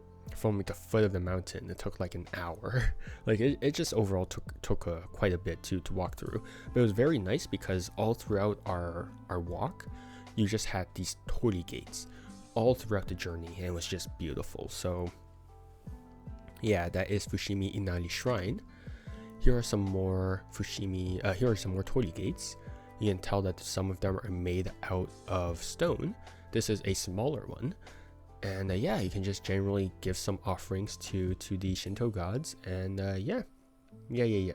the foot of the mountain, it took like an hour. Like it just overall took quite a bit to walk through. But it was very nice because all throughout our walk, you just had these torii gates all throughout the journey, and it was just beautiful. So yeah, that is Fushimi Inari Shrine. Here are some more torii gates. You can tell that some of them are made out of stone. This is a smaller one. And yeah, you can just generally give some offerings to the Shinto gods. And yeah. Here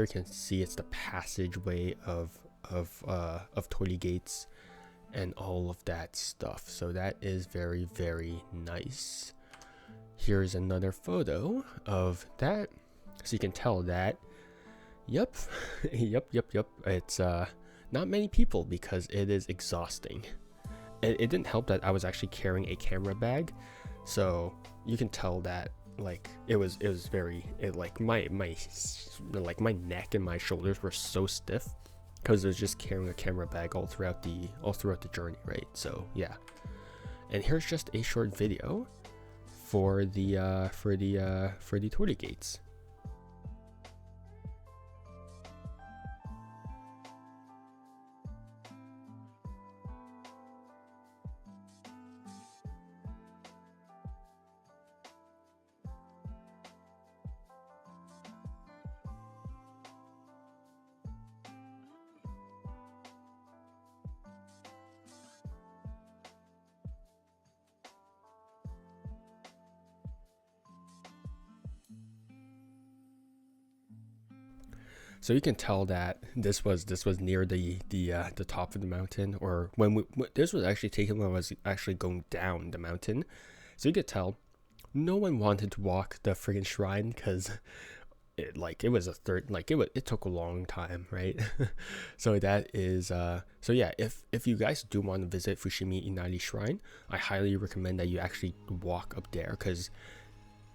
you can see it's the passageway of torii gates and all of that stuff. So that is very, very nice. Here's another photo of that. So you can tell that, yep. It's not many people because it is exhausting. It didn't help that I was actually carrying a camera bag, so you can tell that like it was very like my neck and my shoulders were so stiff because I was just carrying a camera bag all throughout the journey, right? So yeah. And here's just a short video for the torii gates. So you can tell that this was near the top of the mountain, or this was actually taken when I was actually going down the mountain. So you could tell no one wanted to walk the friggin' shrine because it was a third, it took a long time, right? So that is so yeah, if you guys do want to visit Fushimi Inari Shrine, I highly recommend that you actually walk up there, because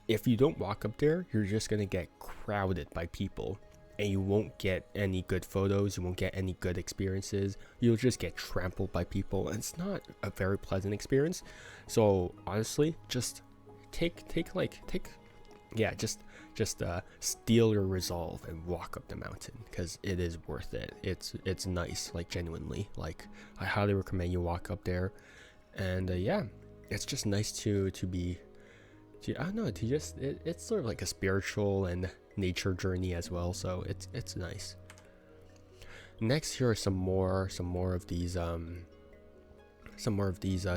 if you don't walk up there, you're just gonna get crowded by people, and you won't get any good photos, you won't get any good experiences, you'll just get trampled by people, and it's not a very pleasant experience. So honestly, just take yeah, just steel your resolve and walk up the mountain, because it is worth it. It's nice, like genuinely, like I highly recommend you walk up there. And yeah, it's just nice to be, I don't know, to just it's sort of like a spiritual and nature journey as well, so it's nice. Next, here are some more of these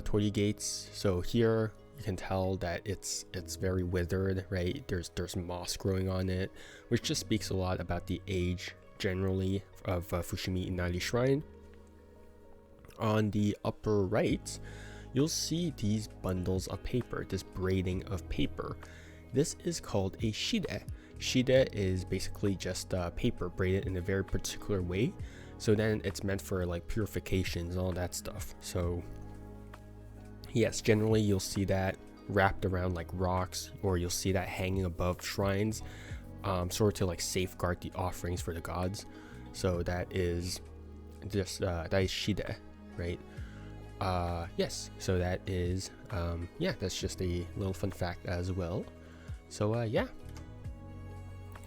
torii gates. So here you can tell that it's very withered, right? There's moss growing on it, which just speaks a lot about the age generally of Fushimi Inari Shrine. On the upper right, you'll see these bundles of paper, this braiding of paper. This is called a shide. Shide is basically just paper braided in a very particular way. So then it's meant for like purifications and all that stuff. So yes, generally you'll see that wrapped around like rocks, or you'll see that hanging above shrines, sort of to like safeguard the offerings for the gods. So that is just that is shide, right? Yes, so that is yeah, that's just a little fun fact as well. So yeah,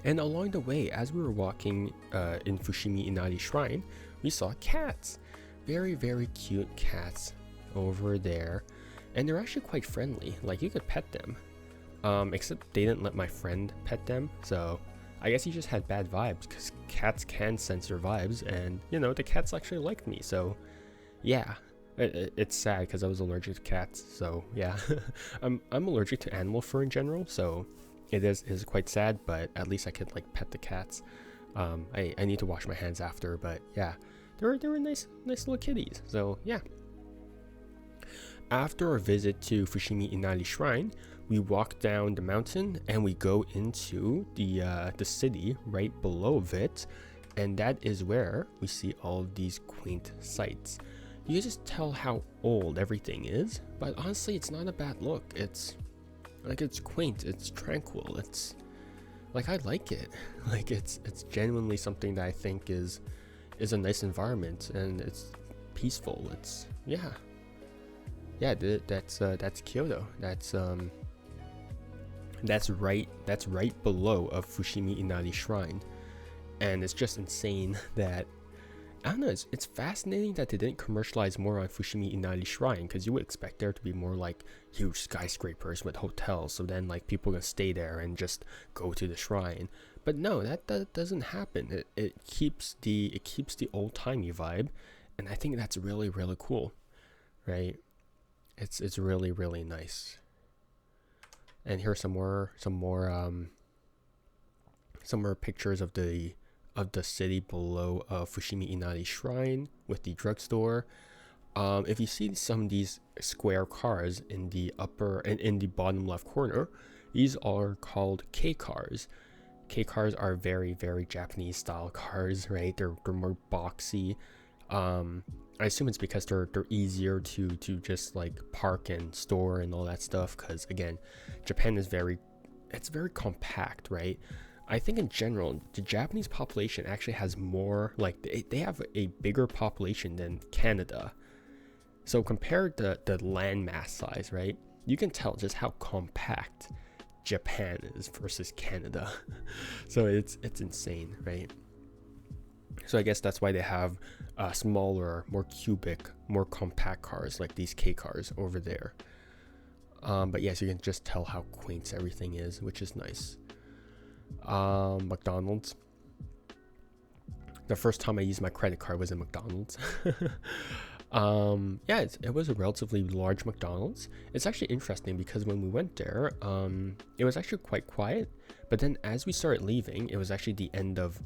and along the way, as we were walking in Fushimi Inari Shrine, we saw cats, very cute cats over there, and they're actually quite friendly. Like, you could pet them, except they didn't let my friend pet them, so I guess he just had bad vibes, because cats can sense your vibes, and you know, the cats actually liked me. So yeah, it's sad because I was allergic to cats, so yeah. I'm allergic to animal fur in general, so it is quite sad, but at least I could like pet the cats. I need to wash my hands after, but yeah, they were nice little kitties. So yeah. After our visit to Fushimi Inari Shrine, we walk down the mountain and we go into the city right below it, and that is where we see all of these quaint sights. You can just tell how old everything is, but honestly, it's not a bad look. It's quaint, it's tranquil, it's like, I like it. Like, it's genuinely something that I think is a nice environment, and it's peaceful. It's yeah, that's Kyoto. That's right below of Fushimi Inari Shrine, and it's just insane that, I don't know, it's fascinating that they didn't commercialize more on Fushimi Inari Shrine, because you would expect there to be more like huge skyscrapers with hotels, so then like people can stay there and just go to the shrine. But no, that doesn't happen. It keeps the old-timey vibe, and I think that's really cool, right? It's really nice. And here's some more pictures of the city below Fushimi Inari Shrine with the drugstore. If you see some of these square cars in the upper and in the bottom left corner, these are called K cars. K cars are very Japanese style cars, right? They're more boxy. I assume it's because they're easier to just like park and store and all that stuff, because again, Japan is very compact, right? I think in general, the Japanese population actually has more, like they have a bigger population than Canada. So compared to the land mass size, right, you can tell just how compact Japan is versus Canada. So it's insane, right? So I guess that's why they have smaller, more cubic, more compact cars like these K cars over there. But yes, you can just tell how quaint everything is, which is nice. McDonald's. The first time I used my credit card was in McDonald's. Yeah, it was a relatively large McDonald's. It's actually interesting because when we went there, it was actually quite quiet. But then as we started leaving, it was actually the end of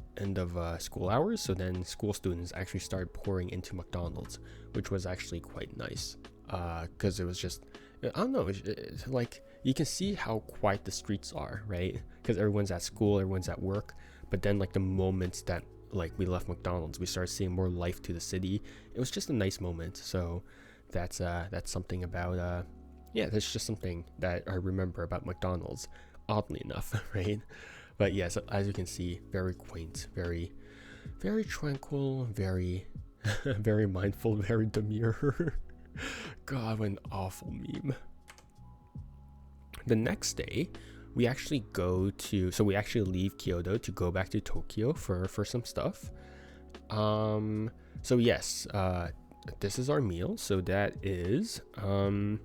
school hours. So then school students actually started pouring into McDonald's, which was actually quite nice. Because it was just, I don't know, it's like you can see how quiet the streets are, right? Because everyone's at school, everyone's at work. But then like the moments that like we left McDonald's, we started seeing more life to the city. It was just a nice moment. So that's something about yeah, that's just something that I remember about McDonald's, oddly enough. Right? But yes, as you can see, very quaint, very tranquil, very very mindful, very demure. God, what an awful meme. The next day, we actually we actually leave Kyoto to go back to Tokyo for some stuff. So yes, this is our meal. So that is a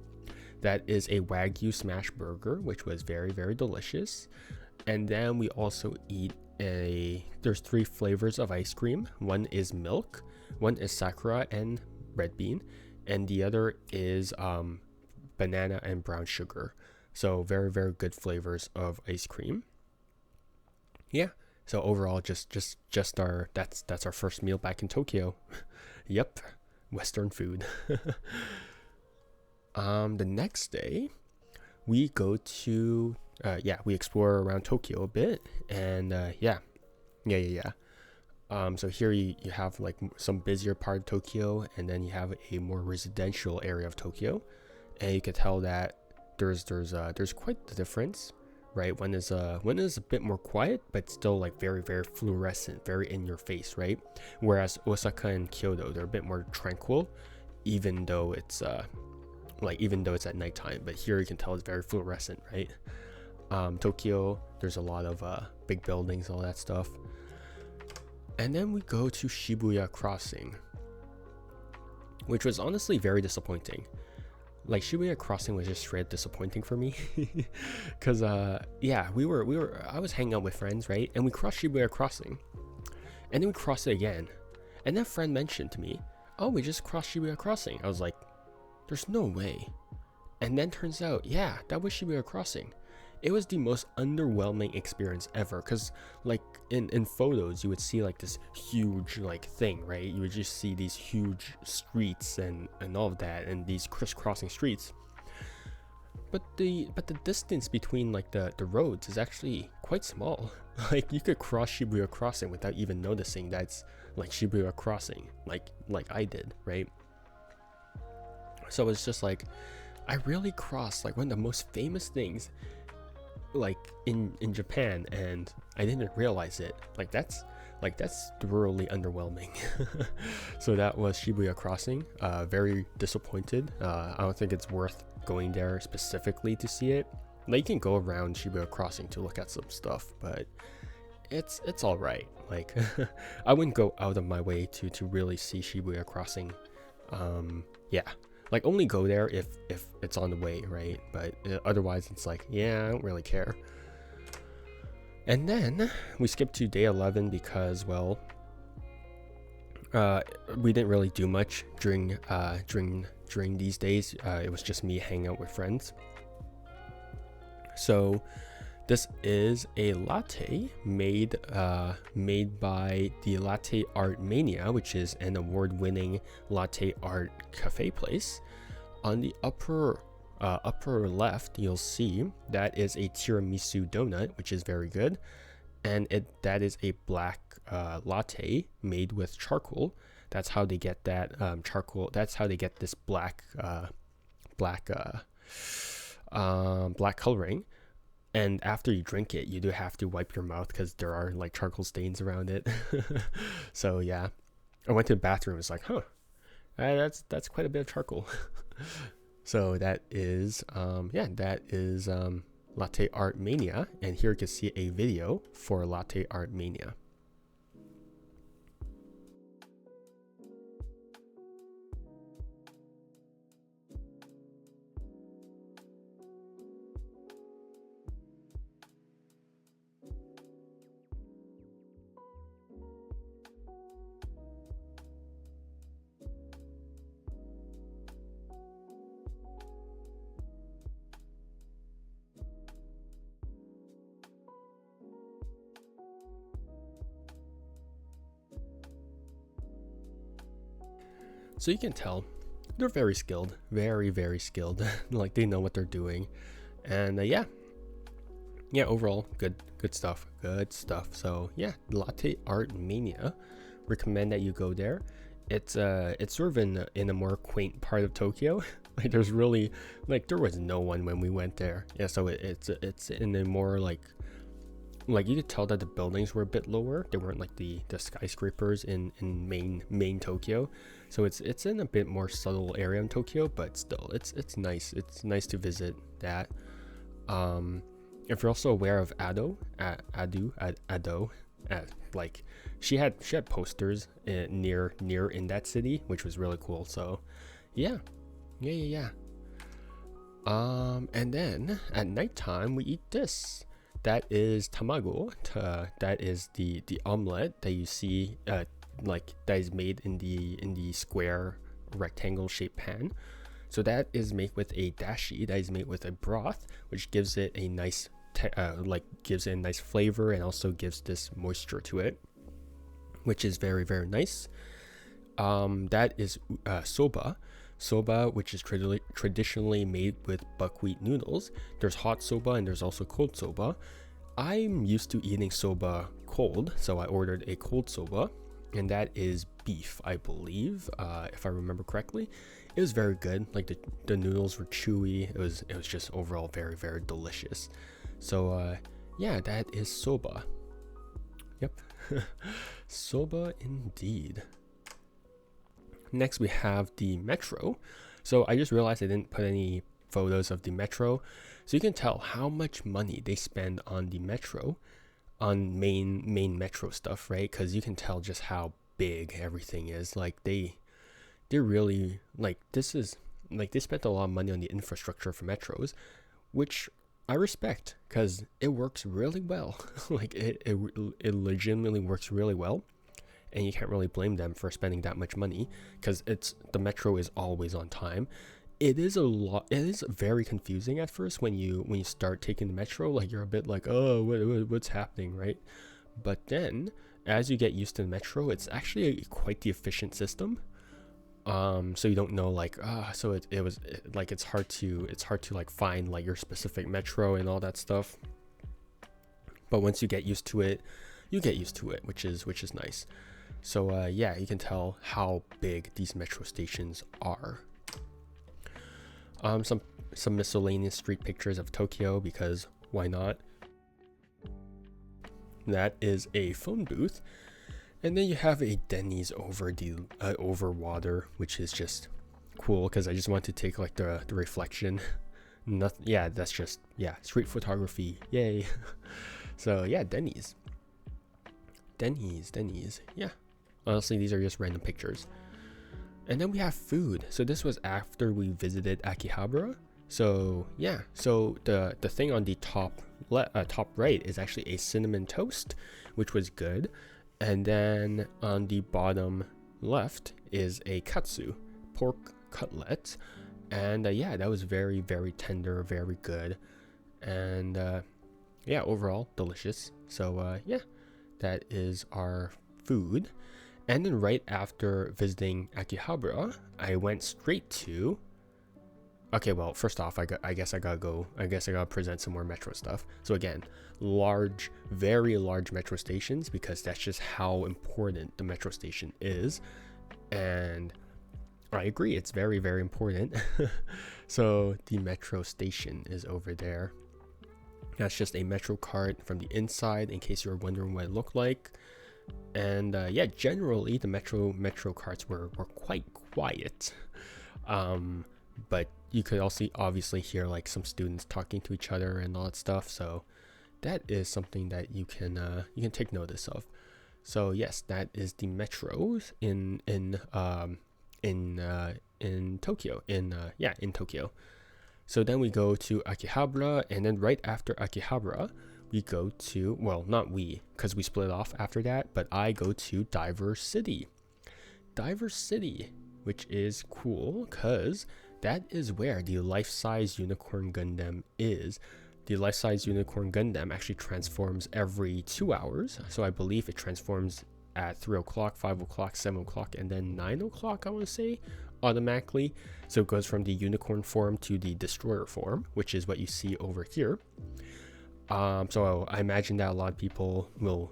Wagyu smash burger, which was very delicious. And then we also eat there's 3 flavors of ice cream. One is milk, one is sakura and red bean, and the other is banana and brown sugar. So very good flavors of ice cream. Yeah. So overall, just our that's our first meal back in Tokyo. Yep, Western food. The next day, we go to we explore around Tokyo a bit, and yeah. So here you have like some busier part of Tokyo, and then you have a more residential area of Tokyo, and you can tell that there's quite the difference, right? One is a bit more quiet, but still like very fluorescent, very in your face, right? Whereas Osaka and Kyoto, they're a bit more tranquil, even though it's at nighttime. But here you can tell it's very fluorescent, right? Tokyo, there's a lot of big buildings, all that stuff. And then we go to Shibuya Crossing, which was honestly very disappointing. Like Shibuya Crossing was just straight disappointing for me. Cause I was hanging out with friends, right? And we crossed Shibuya Crossing. And then we crossed it again. And that friend mentioned to me, "Oh, we just crossed Shibuya Crossing." I was like, "There's no way." And then turns out, yeah, that was Shibuya Crossing. It was the most underwhelming experience ever, because like in photos you would see like this huge like thing, right? You would just see these huge streets and all of that, and these crisscrossing streets, but the distance between like the roads is actually quite small. Like you could cross Shibuya Crossing without even noticing that's like Shibuya Crossing, like I did, right? So it's just like I really crossed like one of the most famous things like in Japan, and I didn't realize it. Like that's thoroughly underwhelming. So that was Shibuya Crossing. Very disappointed. I don't think it's worth going there specifically to see it. Like you can go around Shibuya Crossing to look at some stuff, but it's all right. Like I wouldn't go out of my way to really see Shibuya Crossing. Yeah. Like only go there if it's on the way, right? But otherwise it's like, yeah, I don't really care. And then we skipped to day 11 because, well, we didn't really do much during these days. It was just me hanging out with friends. So this is a latte made by the Latte Art Mania, which is an award-winning latte art cafe place. On the upper left, you'll see that is a tiramisu donut, which is very good, and that is a black latte made with charcoal. That's how they get that charcoal. That's how they get this black coloring. And after you drink it, you do have to wipe your mouth because there are like charcoal stains around it. So yeah, I went to the bathroom. It's like, huh, that's quite a bit of charcoal. So that is Latte Art Mania, and here you can see a video for Latte Art Mania. So you can tell they're very skilled, very, very skilled. Like they know what they're doing. And yeah, overall, good stuff, good stuff. So yeah, Latte Art Mania, recommend that you go there. It's sort of in a more quaint part of Tokyo. Like there's really, like there was no one when we went there. Yeah, so it's in a more like you could tell that the buildings were a bit lower. They weren't like the skyscrapers in main Tokyo. So it's in a bit more subtle area in Tokyo, but still it's nice. It's nice to visit that. If you're also aware of Ado, like she had posters near in that city, which was really cool. So yeah. And then at nighttime we eat this. That is tamago. That is the omelet that you see, like that is made in the square rectangle shaped pan. So that is made with a dashi. That is made with a broth, which gives it a nice gives it a nice flavor and also gives this moisture to it, which is very, very nice. That is soba, which is traditionally made with buckwheat noodles. There's hot soba and there's also cold soba. I'm used to eating soba cold, so I ordered a cold soba, and that is beef, I believe, if I remember correctly. It was very good. Like the noodles were chewy. It was just overall very, very delicious. So yeah, that is soba. Yep. Soba indeed. Next we have the metro. So I just realized I didn't put any photos of the metro, so you can tell how much money they spend on the metro, on main metro stuff, right? Because you can tell just how big everything is. Like they're really, like, this is like they spent a lot of money on the infrastructure for metros, which I respect because it works really well. Like it legitimately works really well. And you can't really blame them for spending that much money because the metro is always on time. It is very confusing at first when you start taking the metro. Like you're a bit like, oh, what's happening, right? But then as you get used to the metro, it's actually quite the efficient system. So you don't know like so it's hard to like find like your specific metro and all that stuff. But once you get used to it, which is nice. So yeah, you can tell how big these metro stations are. Some miscellaneous street pictures of Tokyo, because why not? That is a phone booth, and then you have a Denny's over water, which is just cool because I just want to take like the reflection. Nothing. Yeah, that's just street photography. Yay. So yeah, Denny's. Yeah. Honestly, these are just random pictures. And then we have food. So this was after we visited Akihabara. So yeah, so the thing on the top right is actually a cinnamon toast, which was good. And then on the bottom left is a katsu, pork cutlet. And yeah, that was very, very tender, very good. And yeah, overall delicious. So yeah, that is our food. And then right after visiting Akihabara, I went straight to... Okay, well, first off, I guess I gotta present some more metro stuff. So again, very large metro stations, because that's just how important the metro station is. And I agree, it's very, very important. So the metro station is over there. That's just a metro card from the inside, in case you're wondering what it looked like. And yeah, generally the metro carts were quite quiet, but you could also obviously hear like some students talking to each other and all that stuff. So that is something that you can take notice of. So yes, that is the metros in Tokyo. In Tokyo. So then we go to Akihabara, and then right after Akihabara, we go to, well, not we, because we split off after that, but I go to Diver City, which is cool because that is where the life-size Unicorn Gundam is. The life-size Unicorn Gundam actually transforms every 2 hours, so I believe it transforms at 3 o'clock, 5 o'clock, 7 o'clock, and then 9 o'clock, I want to say, automatically. So it goes from the unicorn form to the destroyer form, which is what you see over here. So I imagine that a lot of people will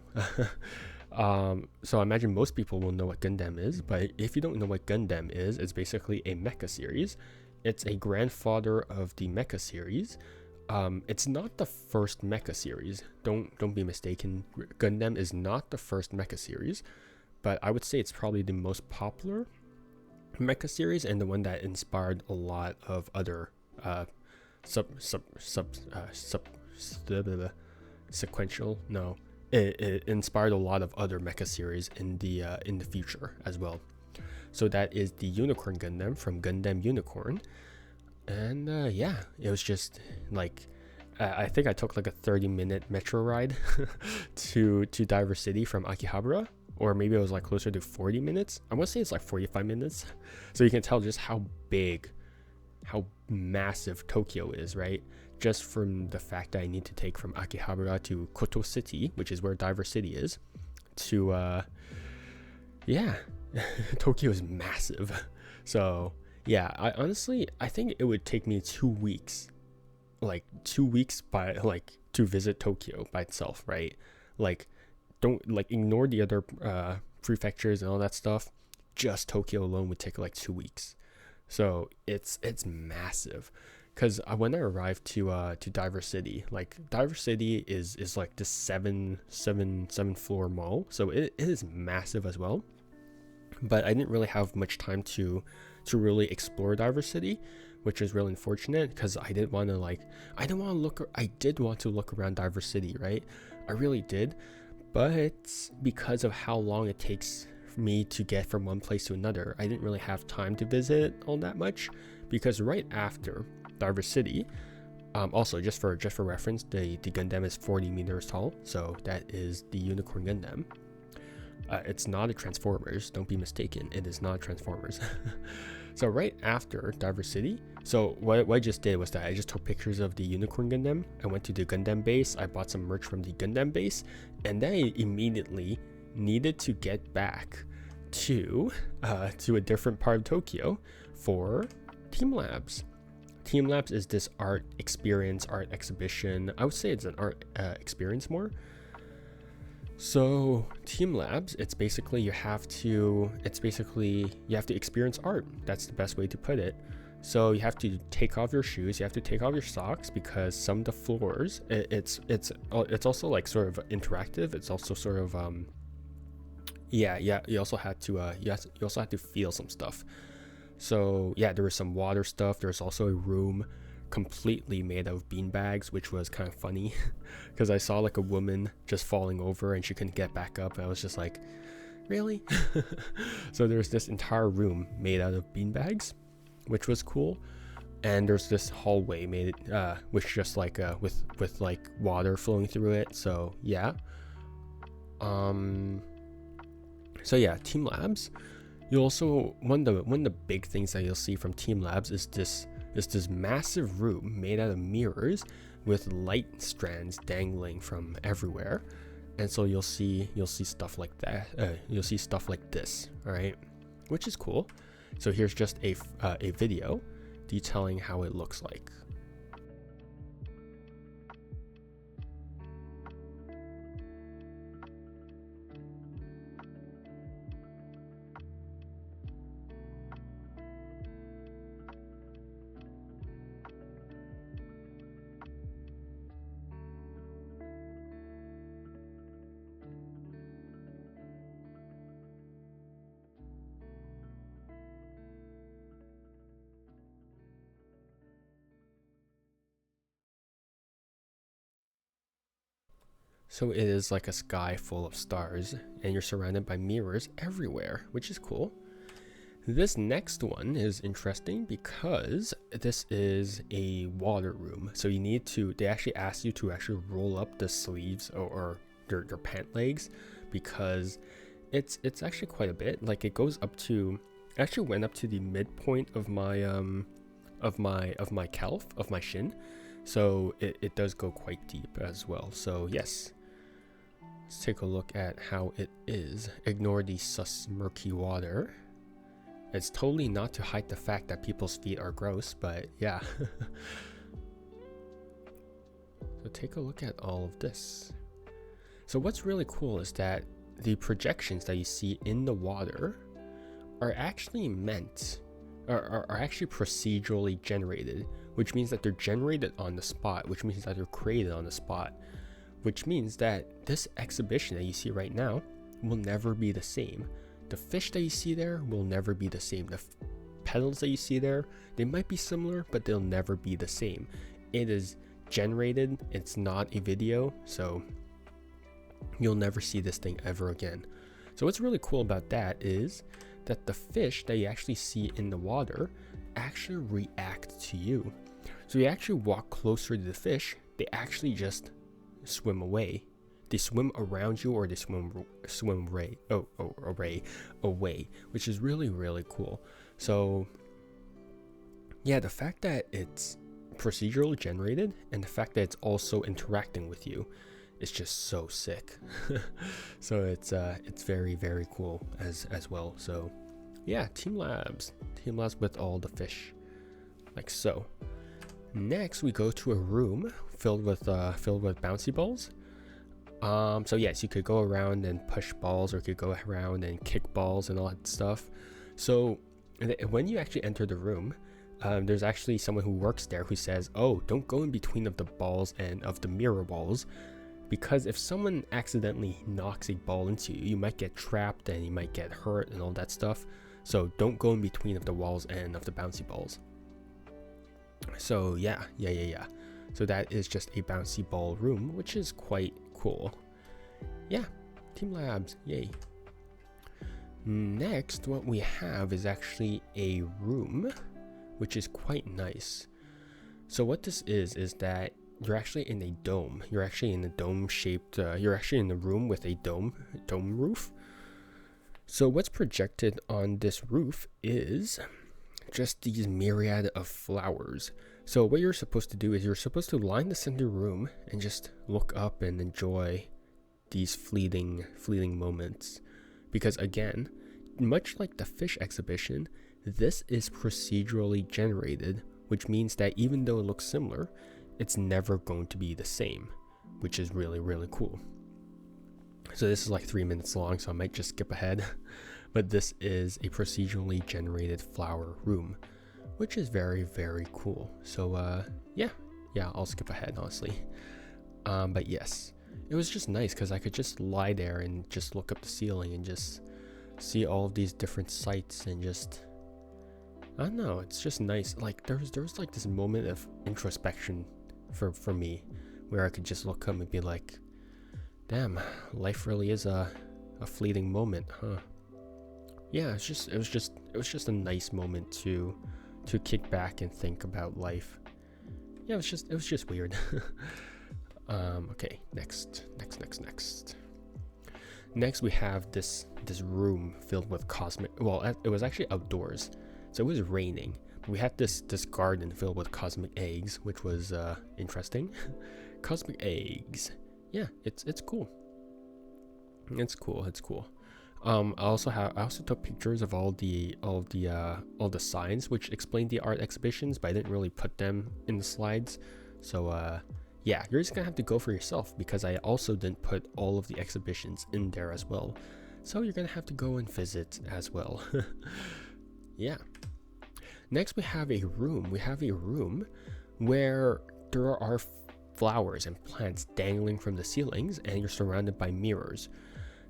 so I imagine most people will know what Gundam is, but if you don't know what Gundam is, it's basically a mecha series. It's a grandfather of the mecha series. It's not the first mecha series. Don't be mistaken. Gundam is not the first mecha series, but I would say it's probably the most popular mecha series and the one that inspired a lot of other sequential. No, it inspired a lot of other mecha series in the future as well. So that is the Unicorn Gundam from Gundam Unicorn. And yeah, it was just like I think I took like a 30-minute metro ride to Diver City from Akihabara, or maybe it was like closer to 40 minutes. I want to say it's like 45 minutes. So you can tell just how big, how massive Tokyo is, right? Just from the fact that I need to take from Akihabara to Koto City, which is where Diver City is, to yeah, Tokyo is massive. So yeah, I think it would take me 2 weeks, like 2 weeks by like to visit Tokyo by itself, right? Like, don't like ignore the other prefectures and all that stuff. Just Tokyo alone would take like 2 weeks. So it's massive. Because when I arrived to Diver City, like Diver City is like this seven floor mall, so it is massive as well. But I didn't really have much time to really explore Diver City, which is really unfortunate, because I did want to look around Diver City, right? I really did, but because of how long it takes for me to get from one place to another, I didn't really have time to visit all that much. Because right after Diver City, also just for reference, the Gundam is 40 meters tall, so that is the Unicorn Gundam. It's not a Transformers, don't be mistaken, it is not Transformers. So right after Diver City, so what I just did was that I just took pictures of the Unicorn Gundam. I went to the Gundam base, I bought some merch from the Gundam base, and then I immediately needed to get back to a different part of Tokyo for Team Labs. Team Labs is this art exhibition. I would say it's an art experience more. So Team Labs, it's basically you have to experience art. That's the best way to put it. So you have to take off your shoes, you have to take off your socks, because some of the floors, it's also like sort of interactive. It's also sort of you also had to feel some stuff. So yeah, there was some water stuff. There's also a room completely made of beanbags, which was kind of funny because I saw like a woman just falling over and she couldn't get back up, and I was just like, really? So there's this entire room made out of beanbags, which was cool. And there's this hallway made which just like with like water flowing through it. So yeah. So yeah, Team Labs. You also, one of the big things that you'll see from Team Labs is this massive room made out of mirrors with light strands dangling from everywhere. And so you'll see stuff like that. You'll see stuff like this, all right, which is cool. So here's just a video detailing how it looks like. So it is like a sky full of stars, and you're surrounded by mirrors everywhere, which is cool. This next one is interesting because this is a water room. So they actually ask you to actually roll up the sleeves or your pant legs, because it's actually quite a bit. Like it goes up to, actually went up to the midpoint of my calf, of my shin. So it does go quite deep as well. So yes. Let's take a look at how it is. Ignore the sus murky water. It's totally not to hide the fact that people's feet are gross, but yeah. So take a look at all of this. So what's really cool is that the projections that you see in the water are actually actually procedurally generated, which means that they're generated on the spot, which means that they're created on the spot, which means that this exhibition that you see right now will never be the same. The fish that you see there will never be the same. The petals that you see there, they might be similar, but they'll never be the same. It is generated, it's not a video, so you'll never see this thing ever again. So what's really cool about that is that the fish that you actually see in the water actually react to you. So you actually walk closer to the fish, they actually just swim away. They swim around you, or they swim away, which is really, really cool. So yeah, the fact that it's procedurally generated and the fact that it's also interacting with you is just so sick. So it's very, very cool as well. So yeah, team labs with all the fish, like so. Next we go to a room filled with bouncy balls. So yes, you could go around and push balls, or you could go around and kick balls and all that stuff. So when you actually enter the room, there's actually someone who works there who says, oh, don't go in between of the balls and of the mirror balls, because if someone accidentally knocks a ball into you, you might get trapped and you might get hurt and all that stuff. So don't go in between of the walls and of the bouncy balls. So yeah. So that is just a bouncy ball room, which is quite cool. Yeah, team labs, yay. Next, what we have is actually a room, which is quite nice. So what this is that you're actually in a dome. You're actually in a dome shaped, you're actually in a room with a dome roof. So what's projected on this roof is just these myriad of flowers. So what you're supposed to do is you're supposed to line the center room and just look up and enjoy these fleeting moments. Because again, much like the fish exhibition, this is procedurally generated, which means that even though it looks similar, it's never going to be the same, which is really, really cool. So this is like 3 minutes long, so I might just skip ahead. But this is a procedurally generated flower room, which is very, very cool. So yeah, I'll skip ahead, honestly. But yes, it was just nice because I could just lie there and just look up the ceiling and just see all of these different sights and just, I don't know, it's just nice. Like there was like this moment of introspection for me, where I could just look up and be like, damn, life really is a fleeting moment, huh? Yeah, it was just a nice moment to kick back and think about life. Yeah, it was just weird. Okay, next. Next we have this room filled with cosmic, well, it was actually outdoors, so it was raining. But we had this garden filled with cosmic eggs, which was interesting. Cosmic eggs. Yeah, it's cool. It's cool. I also took pictures of all the signs which explain the art exhibitions, but I didn't really put them in the slides. So yeah, you're just gonna have to go for yourself, because I also didn't put all of the exhibitions in there as well. So you're gonna have to go and visit as well. Yeah. Next we have a room. We have a room where there are flowers and plants dangling from the ceilings, and you're surrounded by mirrors.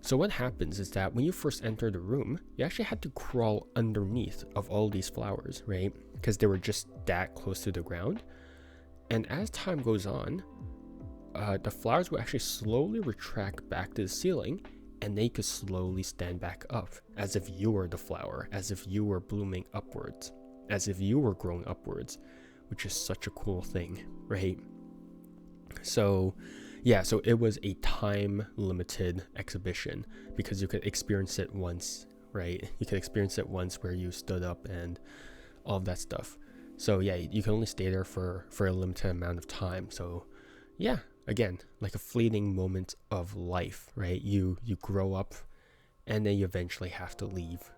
So what happens is that when you first enter the room, you actually had to crawl underneath of all these flowers, right? Because they were just that close to the ground. And as time goes on, the flowers will actually slowly retract back to the ceiling, and they could slowly stand back up, as if you were the flower, as if you were blooming upwards, as if you were growing upwards, which is such a cool thing, right? So yeah, so it was a time limited exhibition, because you could experience it once, right? You could experience it once where you stood up and all of that stuff. So yeah, you can only stay there for a limited amount of time. So yeah, again, like a fleeting moment of life, right? You grow up and then you eventually have to leave.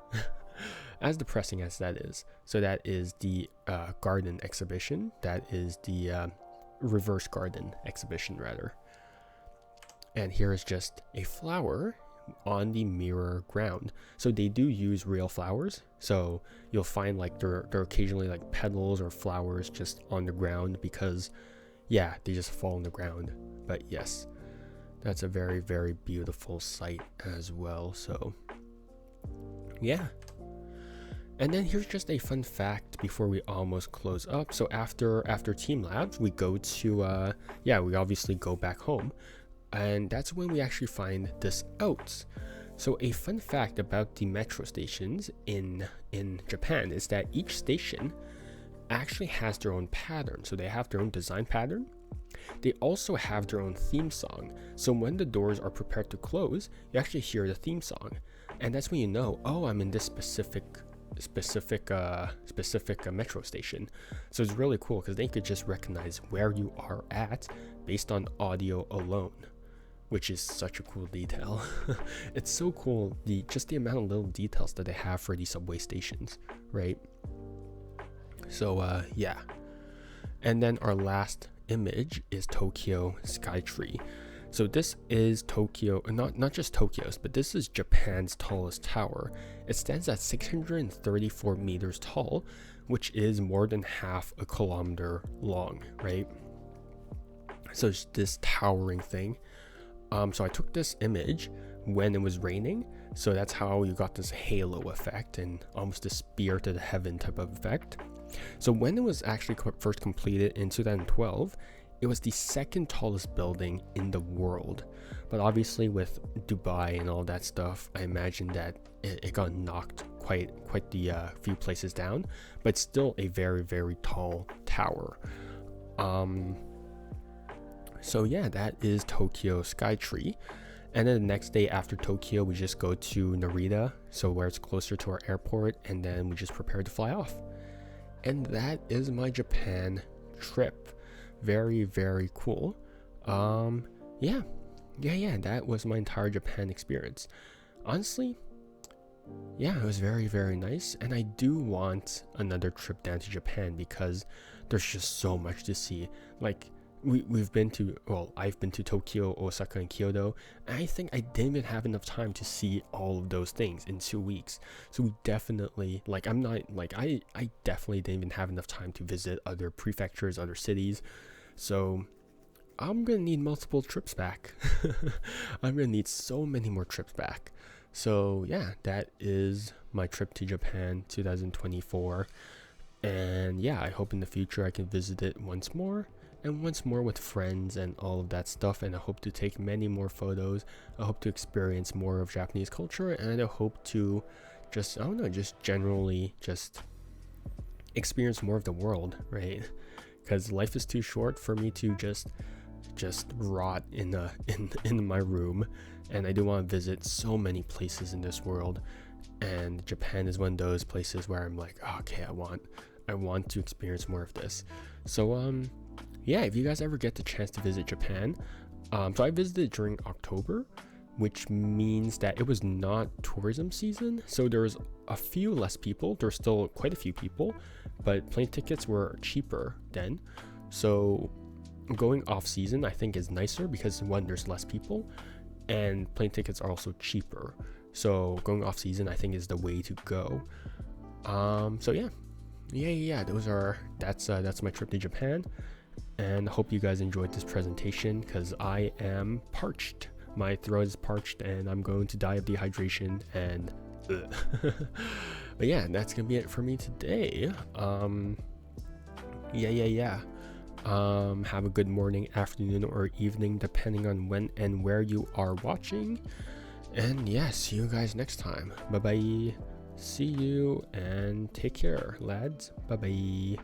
As depressing as that is. So that is the garden exhibition. That is the reverse garden exhibition, rather. And here is just a flower on the mirror ground. So they do use real flowers. So you'll find like there are occasionally like petals or flowers just on the ground because, yeah, they just fall on the ground. But yes, that's a very, very beautiful sight as well. So yeah. And then here's just a fun fact before we almost close up. So after Team Labs, we go to we obviously go back home, and that's when we actually find this out. So a fun fact about the metro stations in Japan is that each station actually has their own pattern. So they have their own design pattern. They also have their own theme song. So when the doors are prepared to close, you actually hear the theme song, and that's when you know, oh, I'm in this specific metro station. So it's really cool because they could just recognize where you are at based on audio alone, which is such a cool detail. It's so cool, the amount of little details that they have for these subway stations, right? So yeah. And then our last image is Tokyo Skytree. So this is Tokyo, not just Tokyo's, but this is Japan's tallest tower. It stands at 634 meters tall, which is more than half a kilometer long, right? So it's this towering thing. So I took this image when it was raining. So that's how you got this halo effect and almost a spear to the heaven type of effect. So when it was actually first completed in 2012, it was the second tallest building in the world. But obviously with Dubai and all that stuff, I imagine that it got knocked quite the few places down, but still a very, very tall tower. So yeah, that is Tokyo Skytree. And then the next day after Tokyo, we just go to Narita, so where it's closer to our airport, and then we just prepare to fly off. And that is my Japan trip. Very, very cool. Yeah, that was my entire Japan experience. Honestly, yeah, it was very, very nice. And I do want another trip down to Japan because there's just so much to see. Like, I've been to Tokyo, Osaka, and Kyoto, and I think I didn't even have enough time to see all of those things in 2 weeks. So we definitely, I definitely didn't even have enough time to visit other prefectures, other cities. So I'm gonna need multiple trips back. I'm gonna need so many more trips back. So yeah, that is my trip to Japan 2024. And yeah, I hope in the future I can visit it once more. And once more with friends and all of that stuff, and I hope to take many more photos. I hope to experience more of Japanese culture, and I hope to just generally experience more of the world, right? Because life is too short for me to just rot in my room, and I do want to visit so many places in this world, and Japan is one of those places where I'm like, oh, okay, I want to experience more of this. So yeah, if you guys ever get the chance to visit Japan, so I visited during October, which means that it was not tourism season, so there was a few less people. There's still quite a few people, but plane tickets were cheaper then. So going off season I think is nicer because one, there's less people, and plane tickets are also cheaper. So going off season I think is the way to go. So yeah, that's my trip to Japan. And I hope you guys enjoyed this presentation because I am parched. My throat is parched and I'm going to die of dehydration and but yeah, that's gonna be it for me today. Have a good morning, afternoon, or evening depending on when and where you are watching. And yeah, see you guys next time. Bye bye. See you and take care, lads. Bye bye.